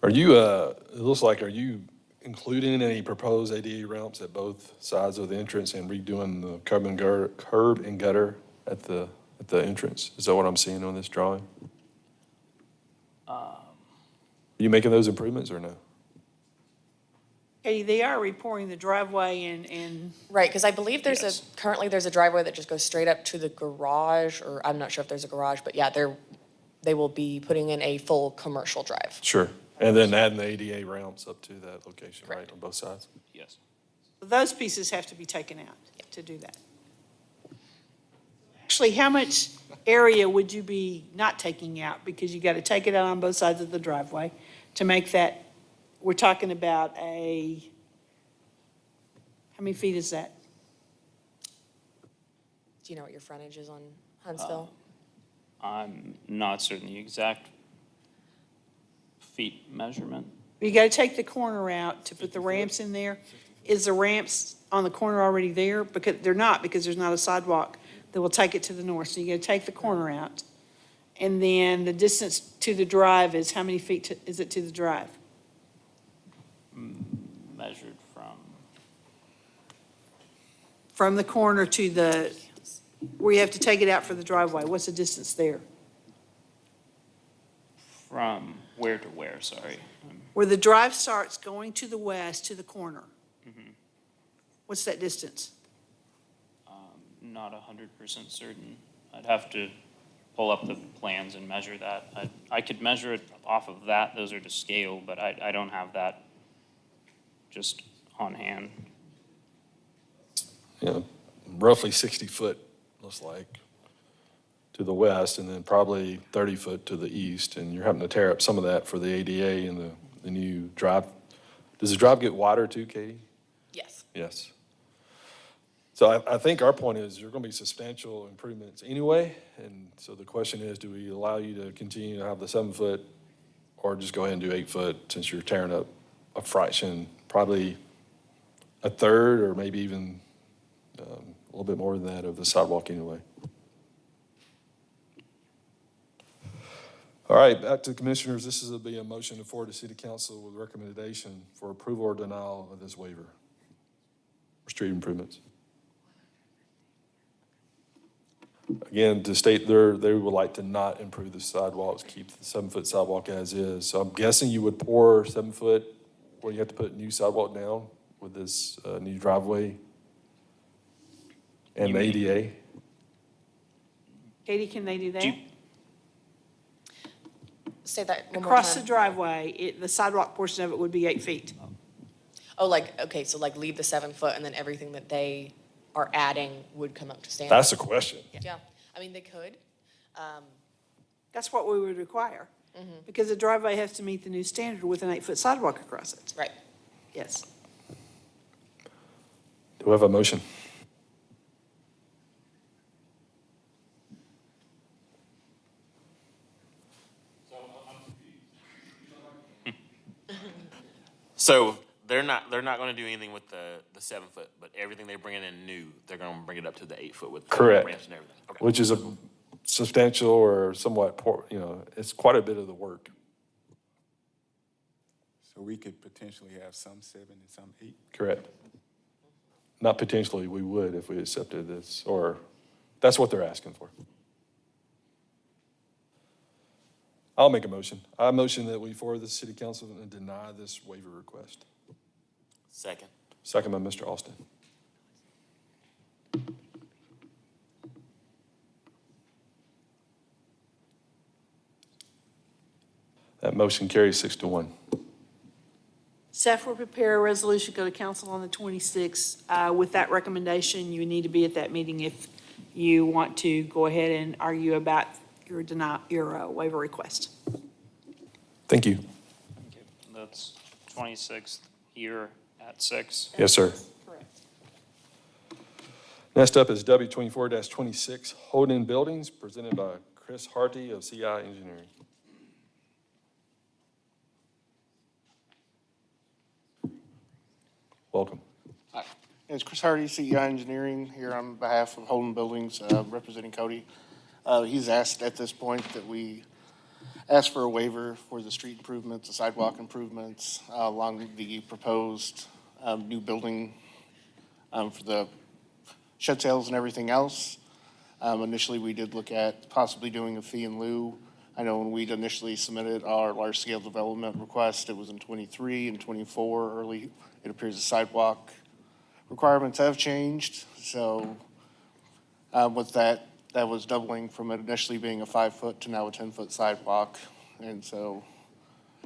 Are you, it looks like, are you including any proposed ADA ramps at both sides of the entrance and redoing the curb and gutter at the entrance? Is that what I'm seeing on this drawing? Are you making those improvements or no? Katie, they are repouring the driveway and. Right, because I believe currently there's a driveway that just goes straight up to the garage, or I'm not sure if there's a garage, but yeah, they will be putting in a full commercial drive. Sure. And then adding the ADA ramps up to that location, right, on both sides? Yes. Those pieces have to be taken out to do that. Actually, how much area would you be not taking out? Because you got to take it out on both sides of the driveway to make that, we're talking about how many feet is that? Do you know what your frontage is on Huntsville? I'm not certain the exact feet measurement. You got to take the corner out to put the ramps in there. Is the ramps on the corner already there? Because they're not, because there's not a sidewalk that will take it to the north. So you got to take the corner out. And then the distance to the drive is how many feet is it to the drive? Measured from, From the corner to the, where you have to take it out for the driveway. What's the distance there? from where to where, sorry? Where the drive starts going to the west to the corner. Mhm. What's that distance? Not 100% certain. I'd have to pull up the plans and measure that. I could measure it off of that, those are to scale, but I don't have that just on hand. You know, roughly 60 foot, looks like, to the west, and then probably 30 foot to the east, and you're having to tear up some of that for the ADA and the new drive. Does the drive get wider too, Katie? Yes. Yes. So I think our point is there are going to be substantial improvements anyway, and so the question is, do we allow you to continue to have the 7-foot or just go ahead and do 8 foot since you're tearing up a fraction, probably a third or maybe even a little bit more than that of the sidewalk anyway? All right, back to the commissioners. This is be a motion to forward to city council with recommendation for approval or denial of this waiver for street improvements. Again, to state they would like to not improve the sidewalks, keep the 7-foot sidewalk as is. So I'm guessing you would pour 7 foot where you have to put new sidewalk down with this new driveway and the ADA. Katie, can they do that? Say that one more Across time. the driveway, the sidewalk portion of it would be 8 feet. Oh, okay, so leave the 7 foot and then everything that they are adding would come up to standard? That's the question. Yeah, I mean, they could. That's what we would require. Because the driveway has to meet the new standard with an 8-foot sidewalk across it. Right. Yes. Do we have a motion? So they're not gonna do anything with the 7 foot, but everything they're bringing in new, they're gonna bring it up to the 8 foot with the Correct. ramps and everything. Okay. Which is a substantial or somewhat poor, it's quite a bit of the work. So we could potentially have some 7 and some 8? Correct. Not potentially, we would if we accepted this, or that's what they're asking for. I'll make a motion. I motion that we forward the city council and deny this waiver request. Second. Second by Mr. Austin. That motion carries 6-1. Staff will prepare a resolution, go to council on the 26th. With that recommendation, you need to be at that meeting if you want to go ahead and argue about your waiver request. Thank you. That's 26th here at 6. Yes, sir. Correct. Next up is W 24-26, Holden Buildings, presented by Chris Harty of CI Engineering. Welcome. Hi, it's Chris Hardy, CEI Engineering, here on behalf of Holden Buildings, representing Cody. He's asked at this point that we ask for a waiver for the street improvements, the sidewalk improvements, along the proposed new building for the shed sales and everything else. Initially, we did look at possibly doing a fee in lieu. I know when we'd initially submitted our large-scale development request, it was in '23 and '24 early. It appears the sidewalk requirements have changed. So with that, that was doubling from it initially being a 5-foot to now a 10-foot sidewalk. And so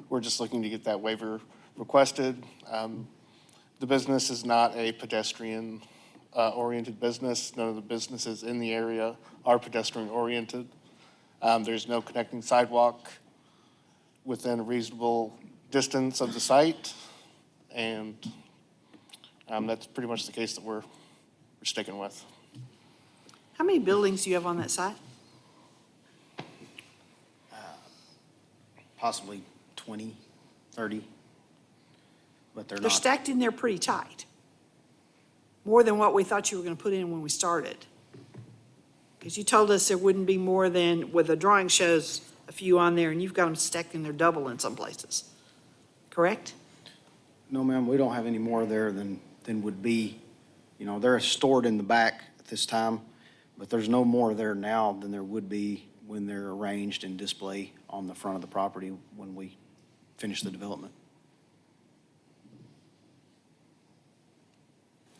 we're just looking to get that waiver requested. The business is not a pedestrian oriented business. None of the businesses in the area are pedestrian oriented. There's no connecting sidewalk within a reasonable distance of the site. And that's pretty much the case that we're sticking with. How many buildings do you have on that site? Possibly 20, 30, but they're They're not. stacked in there pretty tight. More than what we thought you were going to put in when we started. Because you told us there wouldn't be more than, well, the drawing shows a few on there, and you've got them stacked in there double in some places. Correct? No, ma'am, we don't have any more there than would be, you know, they're stored in the back at this time, but there's no more there now than there would be when they're arranged and display on the front of the property when we finish the development.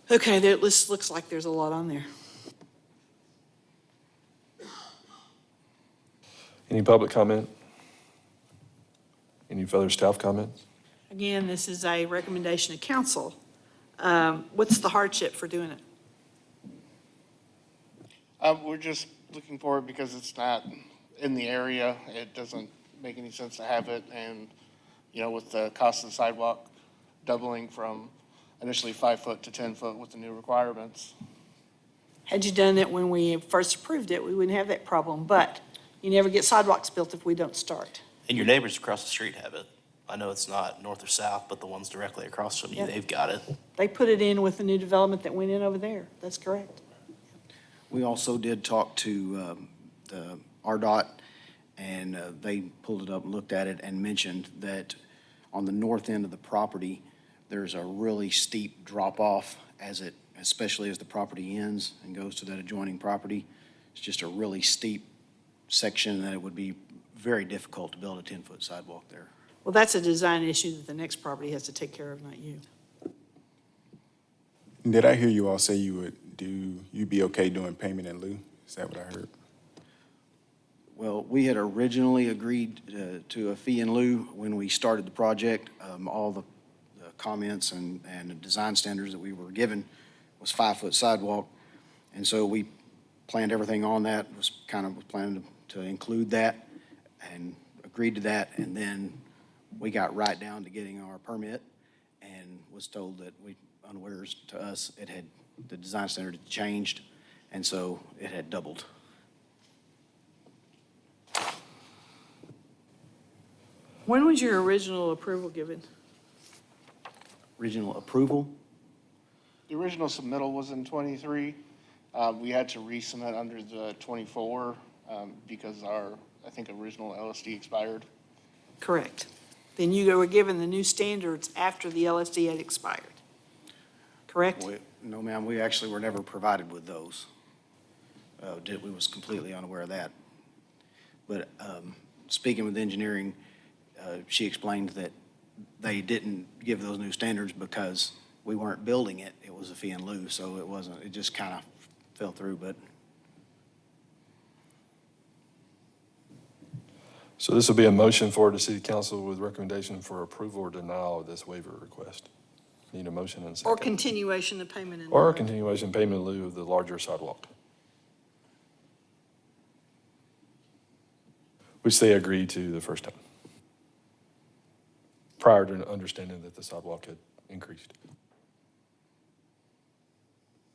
Okay, this looks like there's a lot on there. Any public comment? Any further staff comments? Again, this is a recommendation of council. What's the hardship for doing it? We're just looking for it because it's not in the area. It doesn't make any sense to have it. And, you know, with the cost of the sidewalk doubling from initially 5 foot to 10 foot with the new requirements. Had you done it when we first approved it, we wouldn't have that problem. But you never get sidewalks built if we don't start. And your neighbors across the street have it. I know it's not north or south, but the ones directly across from you, Yeah. they've got it. They put it in with the new development that went in over there. That's correct. We also did talk to the RDOT, and they pulled it up and looked at it and mentioned that on the north end of the property, there's a really steep drop-off especially as the property ends and goes to that adjoining property. It's just a really steep section that it would be very difficult to build a 10-foot sidewalk there. Well, that's a design issue that the next property has to take care of, not you. Did I hear you all say you'd be okay doing payment in lieu? Is that what I heard? Well, we had originally agreed to a fee in lieu when we started the project. All the comments and the design standards that we were given was 5-foot sidewalk. And so we planned everything on that, was planning to include that and agreed to that. And then we got right down to getting our permit and was told that unawares to us, the design standard had changed, and so it had doubled. When was your original approval given? Original approval? The original submittal was in '23. We had to resubmit under the '24 because our, I think, original LSD expired. Correct. Then you were given the new standards after the LSD had expired. Correct? No, ma'am, we actually were never provided with those. We was completely unaware of that. But speaking with engineering, she explained that they didn't give those new standards because we weren't building it. It was a fee in lieu, so it just kind of fell through, but. So this will be a motion forward to City Council with recommendation for approval or denial of this waiver request. Need a motion and a second. Or continuation of payment in lieu. Or a continuation payment in lieu of the larger sidewalk, which they agreed to the first time, prior to understanding that the sidewalk had increased.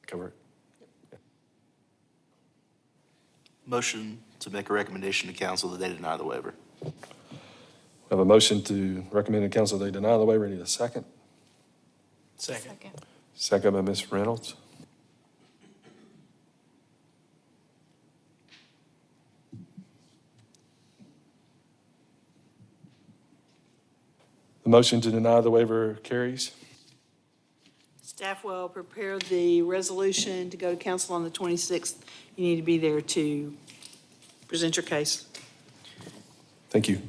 Cover it? Motion to make a recommendation to council that they deny the waiver. We have a motion to recommend to council they deny the waiver. Need a second? Second. Second by Ms. Reynolds. The motion to deny the waiver carries. Staff will prepare the resolution to go to council on the 26th. You need to be there to present your case. Thank you.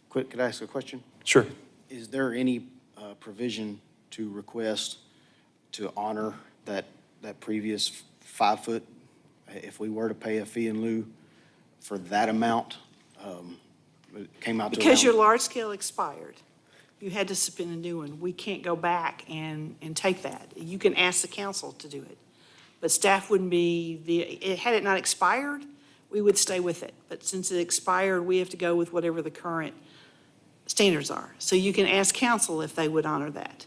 Quick, could I ask a question? Sure. Is there any provision to request to honor that previous 5-foot? If we were to pay a fee in lieu for that amount, it came out to Because your around- large scale expired, you had to submit a new one. We can't go back and take that. You can ask the council to do it. But staff wouldn't be, had it not expired, we would stay with it. But since it expired, we have to go with whatever the current standards are. So you can ask council if they would honor that.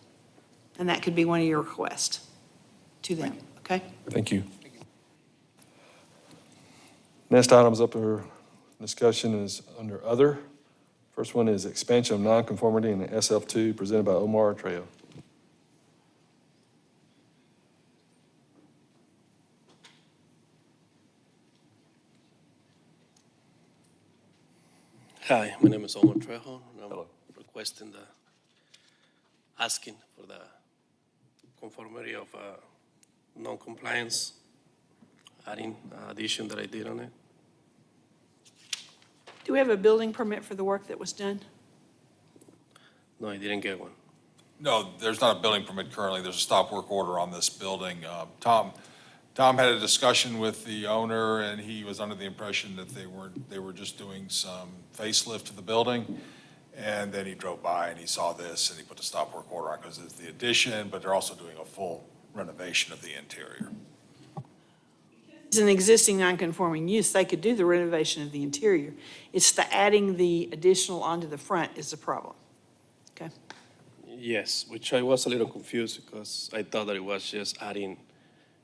And that could be one of your requests to them, okay? Thank you. Next item is up for discussion is under other. First one is expansion of nonconformity in the SF2 presented by Omar Trejo. Hi, my name is Omar Trejo, and I'm requesting asking for the conformity of non-compliance, adding addition that I did on it. Do we have a building permit for the work that was done? No, I didn't get one. No, there's not a building permit currently. There's a stop work order on this building. Tom had a discussion with the owner, and he was under the impression that they were just doing some facelift to the building. And then he drove by and he saw this, and he put the stop work order on because it's the addition, but they're also doing a full renovation of the interior. It's an existing non-conforming use. They could do the renovation of the interior. It's the adding the additional onto the front is the problem. Okay? Yes, which I was a little confused because I thought that it was just adding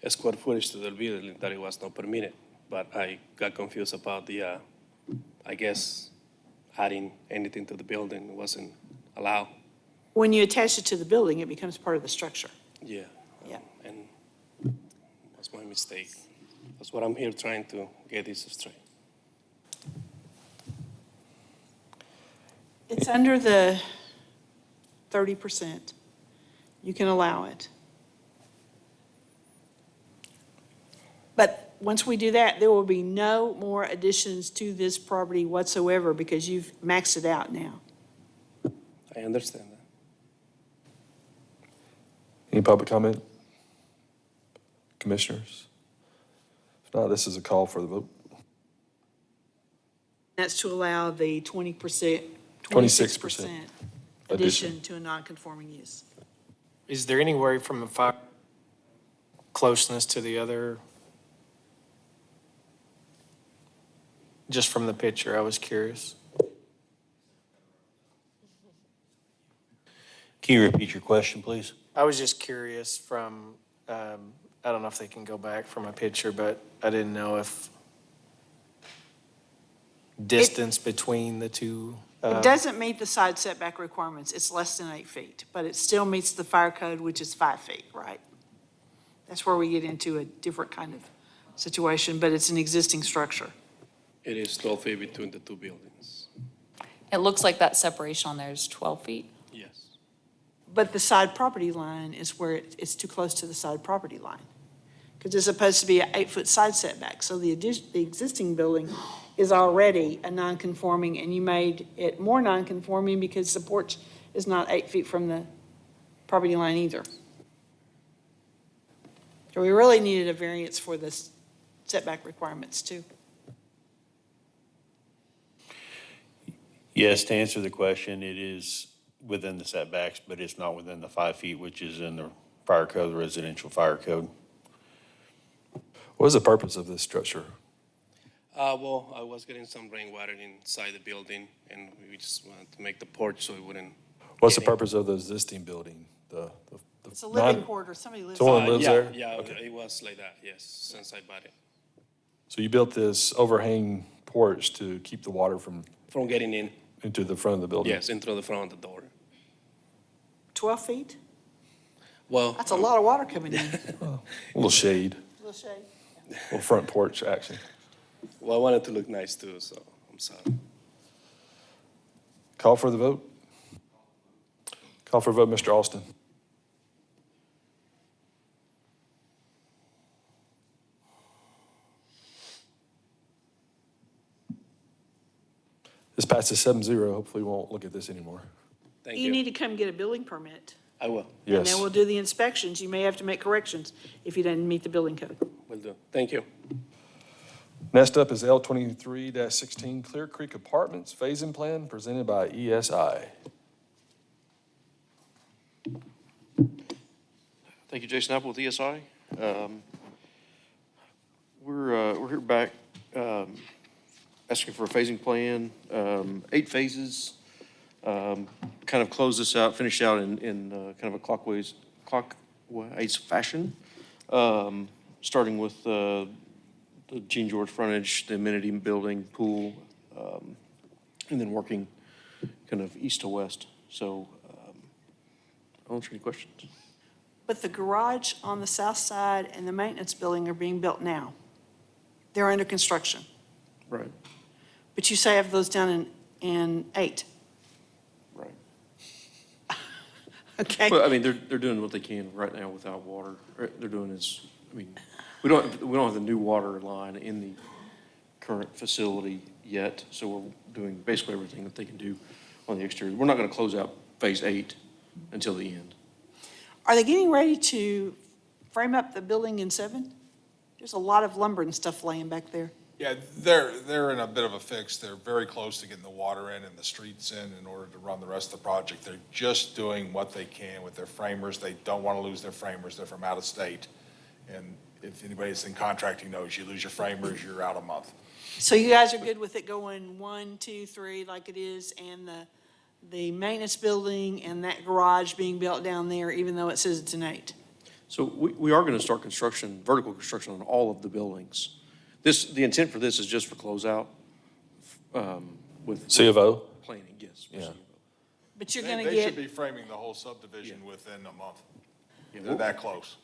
a square footage to the building, that it was not permitted. But I got confused about the, I guess, adding anything to the building wasn't allowed. When you attach it to the building, it becomes part of the structure. Yeah. Yeah. And that's my mistake. That's what I'm here trying to get this straight. It's under the 30%. You can allow it. But once we do that, there will be no more additions to this property whatsoever because you've maxed it out now. I understand that. Any public comment? Commissioners? If not, this is a call for the vote. That's to allow the 26% 26% addition to a non-conforming use. Is there any worry from a fire closeness to the other? Just from the picture, I was curious. Can you repeat your question, please? I was just curious from, I don't know if they can go back from a picture, but I didn't know if distance between the two. It doesn't meet the side setback requirements. It's less than 8 feet, but it still meets the fire code, which is 5 feet, right? That's where we get into a different kind of situation, but it's an existing structure. It is 12 feet between the two buildings. It looks like that separation on there is 12 feet. Yes. But the side property line is where it's too close to the side property line. Because it's supposed to be an 8-foot side setback. So the existing building is already a non-conforming, and you made it more non-conforming because the porch is not 8 feet from the property line either. So we really needed a variance for the setback requirements too. Yes, to answer the question, it is within the setbacks, but it's not within the 5 feet, which is in the fire code, the residential fire code. What is the purpose of this structure? Well, I was getting some rainwater inside the building, and we just wanted to make the porch so it wouldn't. What's the purpose of the existing building? It's a living quarter. Somebody lives Someone there. lives Yeah, there? Yeah, Okay. it was like that, yes, since I bought it. So you built this overhang porch to keep the water from From getting in, into the front of the building? yes, into the front of the door. 12 feet? Well, That's a lot of water coming in. A little shade, A little shade. a little front porch action. well, I wanted to look nice too, so I'm sorry. Call for the vote. Call for a vote, Mr. Austin. This passes 7-0. Hopefully we won't look at this anymore. Thank You you. need to come get a building permit. I will, And Yes. then we'll do the inspections. You may have to make corrections if you didn't meet the building code. will do. Thank you. Next up is L 23-16 Clear Creek Apartments Phasing Plan presented by ESI. Thank you, Jason Apple with ESI. We're here back asking for a phasing plan, 8 phases. Kind of close this out, finish out in kind of a clockwise fashion. Starting with the Jean George frontage, the amenity building, pool, and then working kind of east to west. So I'll answer any questions. But the garage on the south side and the maintenance building are being built now. They're under construction. Right. But you say have those done in 8. Right. Okay. Well, I mean, they're doing what they can right now without water. They're doing is, I mean, we don't have the new water line in the current facility yet, so we're doing basically everything that they can do on the exterior. We're not gonna close out phase 8 until the end. Are they getting ready to frame up the building in 7? There's a lot of lumber and stuff laying back there. Yeah, they're in a bit of a fix. They're very close to getting the water in and the streets in order to run the rest of the project. They're just doing what they can with their framers. They don't want to lose their framers. They're from out of state. And if anybody's in contracting knows, you lose your framers, you're out a month. So you guys are good with it going 1, 2, 3 like it is, and the maintenance building and that garage being built down there, even though it says it's an 8? So we are gonna start construction, vertical construction on all of the buildings. The intent for this is just for closeout, with. C of O? Planning, yes. for Yeah. C of O. But you're They- going to They should get, be framing the whole subdivision within a month. Yeah, They're that close.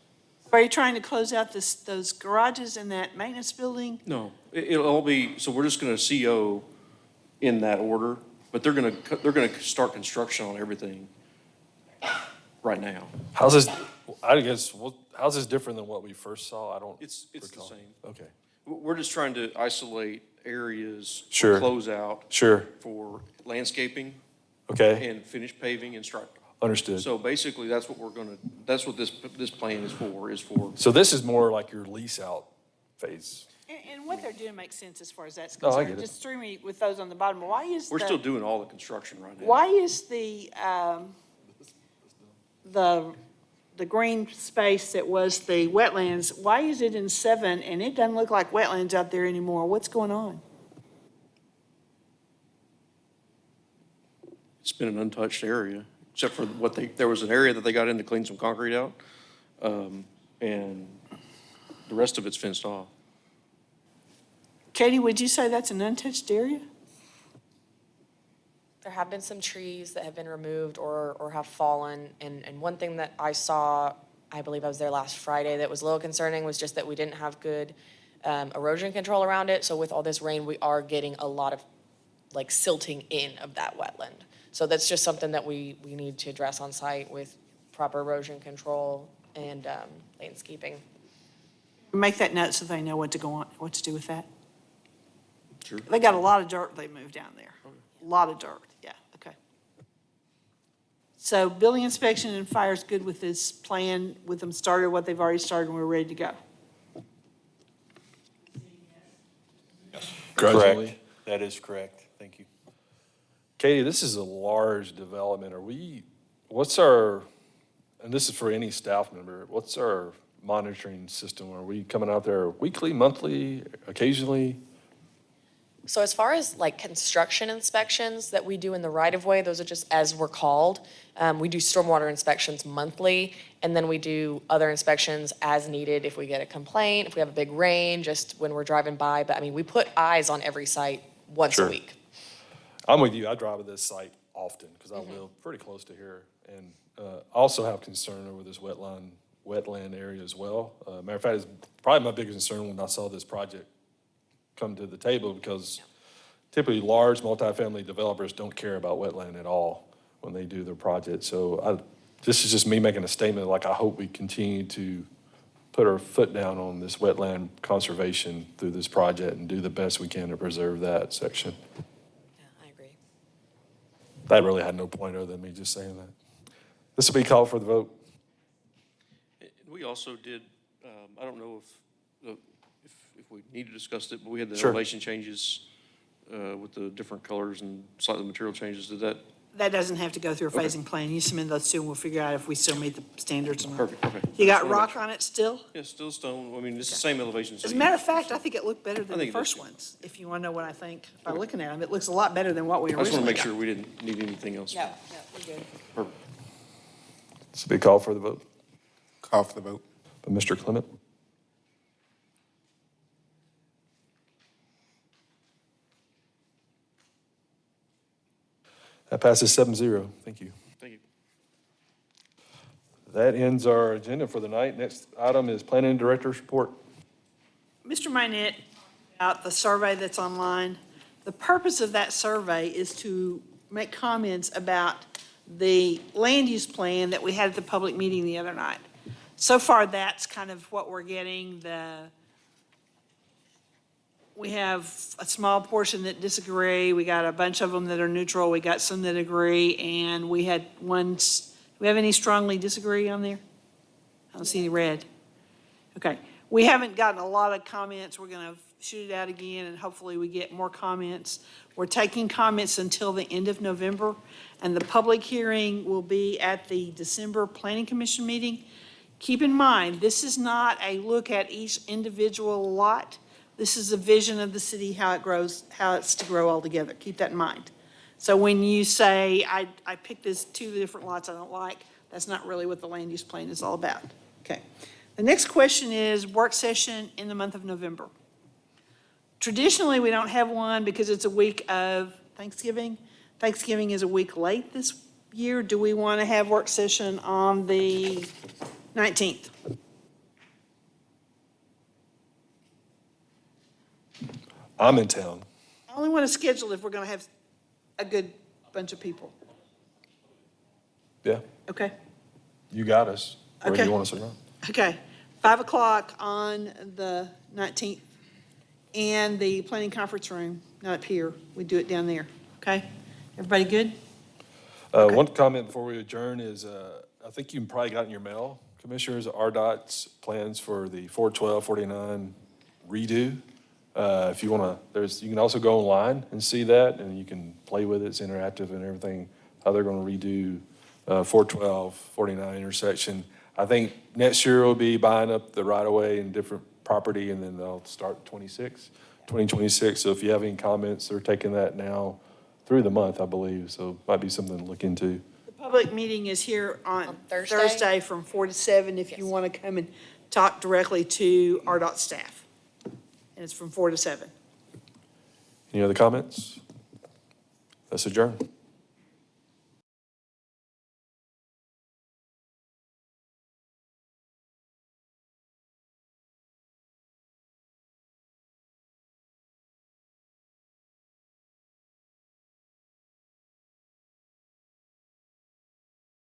are you trying to close out those garages and that maintenance building? No, it'll all be, so we're just gonna CO in that order, but they're gonna start construction on everything right now. How's this, I guess, how's this different than what we first saw? I don't. It's the recall. same. Okay. We're just trying to isolate areas. Sure. Close out. Sure. For landscaping. Okay. And finish paving and striping. Understood. So basically, that's what this plan is for. So this is more like your lease out phase. And what they're doing makes sense as far as that's Oh, I concerned. get it. Just threw me with those on the bottom. Why is We're still doing all the construction right now. Why is the green space that was the wetlands, why is it in 7 and it doesn't look like wetlands out there anymore? What's going on? It's been an untouched area, except for there was an area that they got in to clean some concrete out. And the rest of it's fenced off. Katie, would you say that's an untouched area? There have been some trees that have been removed or have fallen, and one thing that I saw, I believe I was there last Friday, that was a little concerning was just that we didn't have good erosion control around it, so with all this rain, we are getting a lot of like silting in of that wetland. So that's just something that we need to address on site with proper erosion control and landscaping. Make that note so they know what to do with that. Sure. They got a lot of dirt they moved down there. A lot of dirt, yeah, okay. So building inspection and fire is good with this plan, with them started what they've already started and we're ready to go. Grudgingly. Correct. That is correct. Thank you. Katie, this is a large development. What's our, and this is for any staff member, what's our monitoring system? Are we coming out there weekly, monthly, occasionally? So as far as like construction inspections that we do in the right-of-way, those are just as we're called. We do stormwater inspections monthly, and then we do other inspections as needed if we get a complaint, if we have a big rain, just when we're driving by. But I mean, we put eyes on every site once a Sure. week. I'm with you. I drive to this site often because I live pretty close to here. And also have concern over this wetland area as well. Matter of fact, it's probably my biggest concern when I saw this project come to the table because typically large multifamily developers don't care about wetland at all when they do their project. So this is just me making a statement, like I hope we continue to put our foot down on this wetland conservation through this project and do the best we can to preserve that section. Yeah, I agree. That really had no point other than me just saying that. This will be called for the vote. We also did, I don't know if we need to discuss it, but we had the Sure. elevation changes with the different colors and slightly material changes. Did that? That doesn't have to go through a Okay. phasing plan. You submit those two, and we'll figure out if we still meet the standards or not. Perfect, okay. You got Just wanna make rock on it still? Yeah, still stone. I mean, it's the same elevation. so As a you- matter of fact, I think it looked better than I think the it does, first too. ones, if you want to know what I think by looking at them. It looks a lot better than what we I just want originally to make got. sure we didn't need anything else. No, we're good. Perfect. This will be called for the vote. Call for the vote. By Mr. Clement. That passes 7-0. Thank you. Thank you. That ends our agenda for the night. Next item is Planning Director's Report. Mr. Minette, about the survey that's online. The purpose of that survey is to make comments about the land use plan that we had at the public meeting the other night. So far, that's kind of what we're getting. We have a small portion that disagree. We got a bunch of them that are neutral. We got some that agree, and we had ones, do we have any strongly disagree on there? I don't see any red. Okay. We haven't gotten a lot of comments. We're going to shoot it out again, and hopefully we get more comments. We're taking comments until the end of November, and the public hearing will be at the December Planning Commission meeting. Keep in mind, this is not a look at each individual lot. This is a vision of the city, how it grows, how it's to grow all together. Keep that in mind. So when you say, I picked these two different lots I don't like, that's not really what the land use plan is all about. Okay. The next question is work session in the month of November. Traditionally, we don't have one because it's a week of Thanksgiving. Thanksgiving is a week late this year. Do we want to have work session on the 19th? I'm in town. I only want to schedule if we're going to have a good bunch of people. Yeah, Okay? you got us. Where do Okay. you want us to run? Okay. 5 o'clock on the 19th in the planning conference room, not up here. We do it down there. Okay? Everybody good? One comment before we adjourn is, I think you probably got in your mail, Commissioners, RDOT's plans for the 412, 49 redo. If you want to, you can also go online and see that, and you can play with it. It's interactive and everything. How they're going to redo 412, 49 intersection. I think next year will be buying up the right-of-way and different property, and then they'll start 2026. So if you have any comments, they're taking that now through the month, I believe. So might be something to look into. The public meeting is here on Thursday? Thursday from 4 to 7 if you want to come and talk directly to RDOT staff. And it's from 4 to 7. Any other comments? Let's adjourn.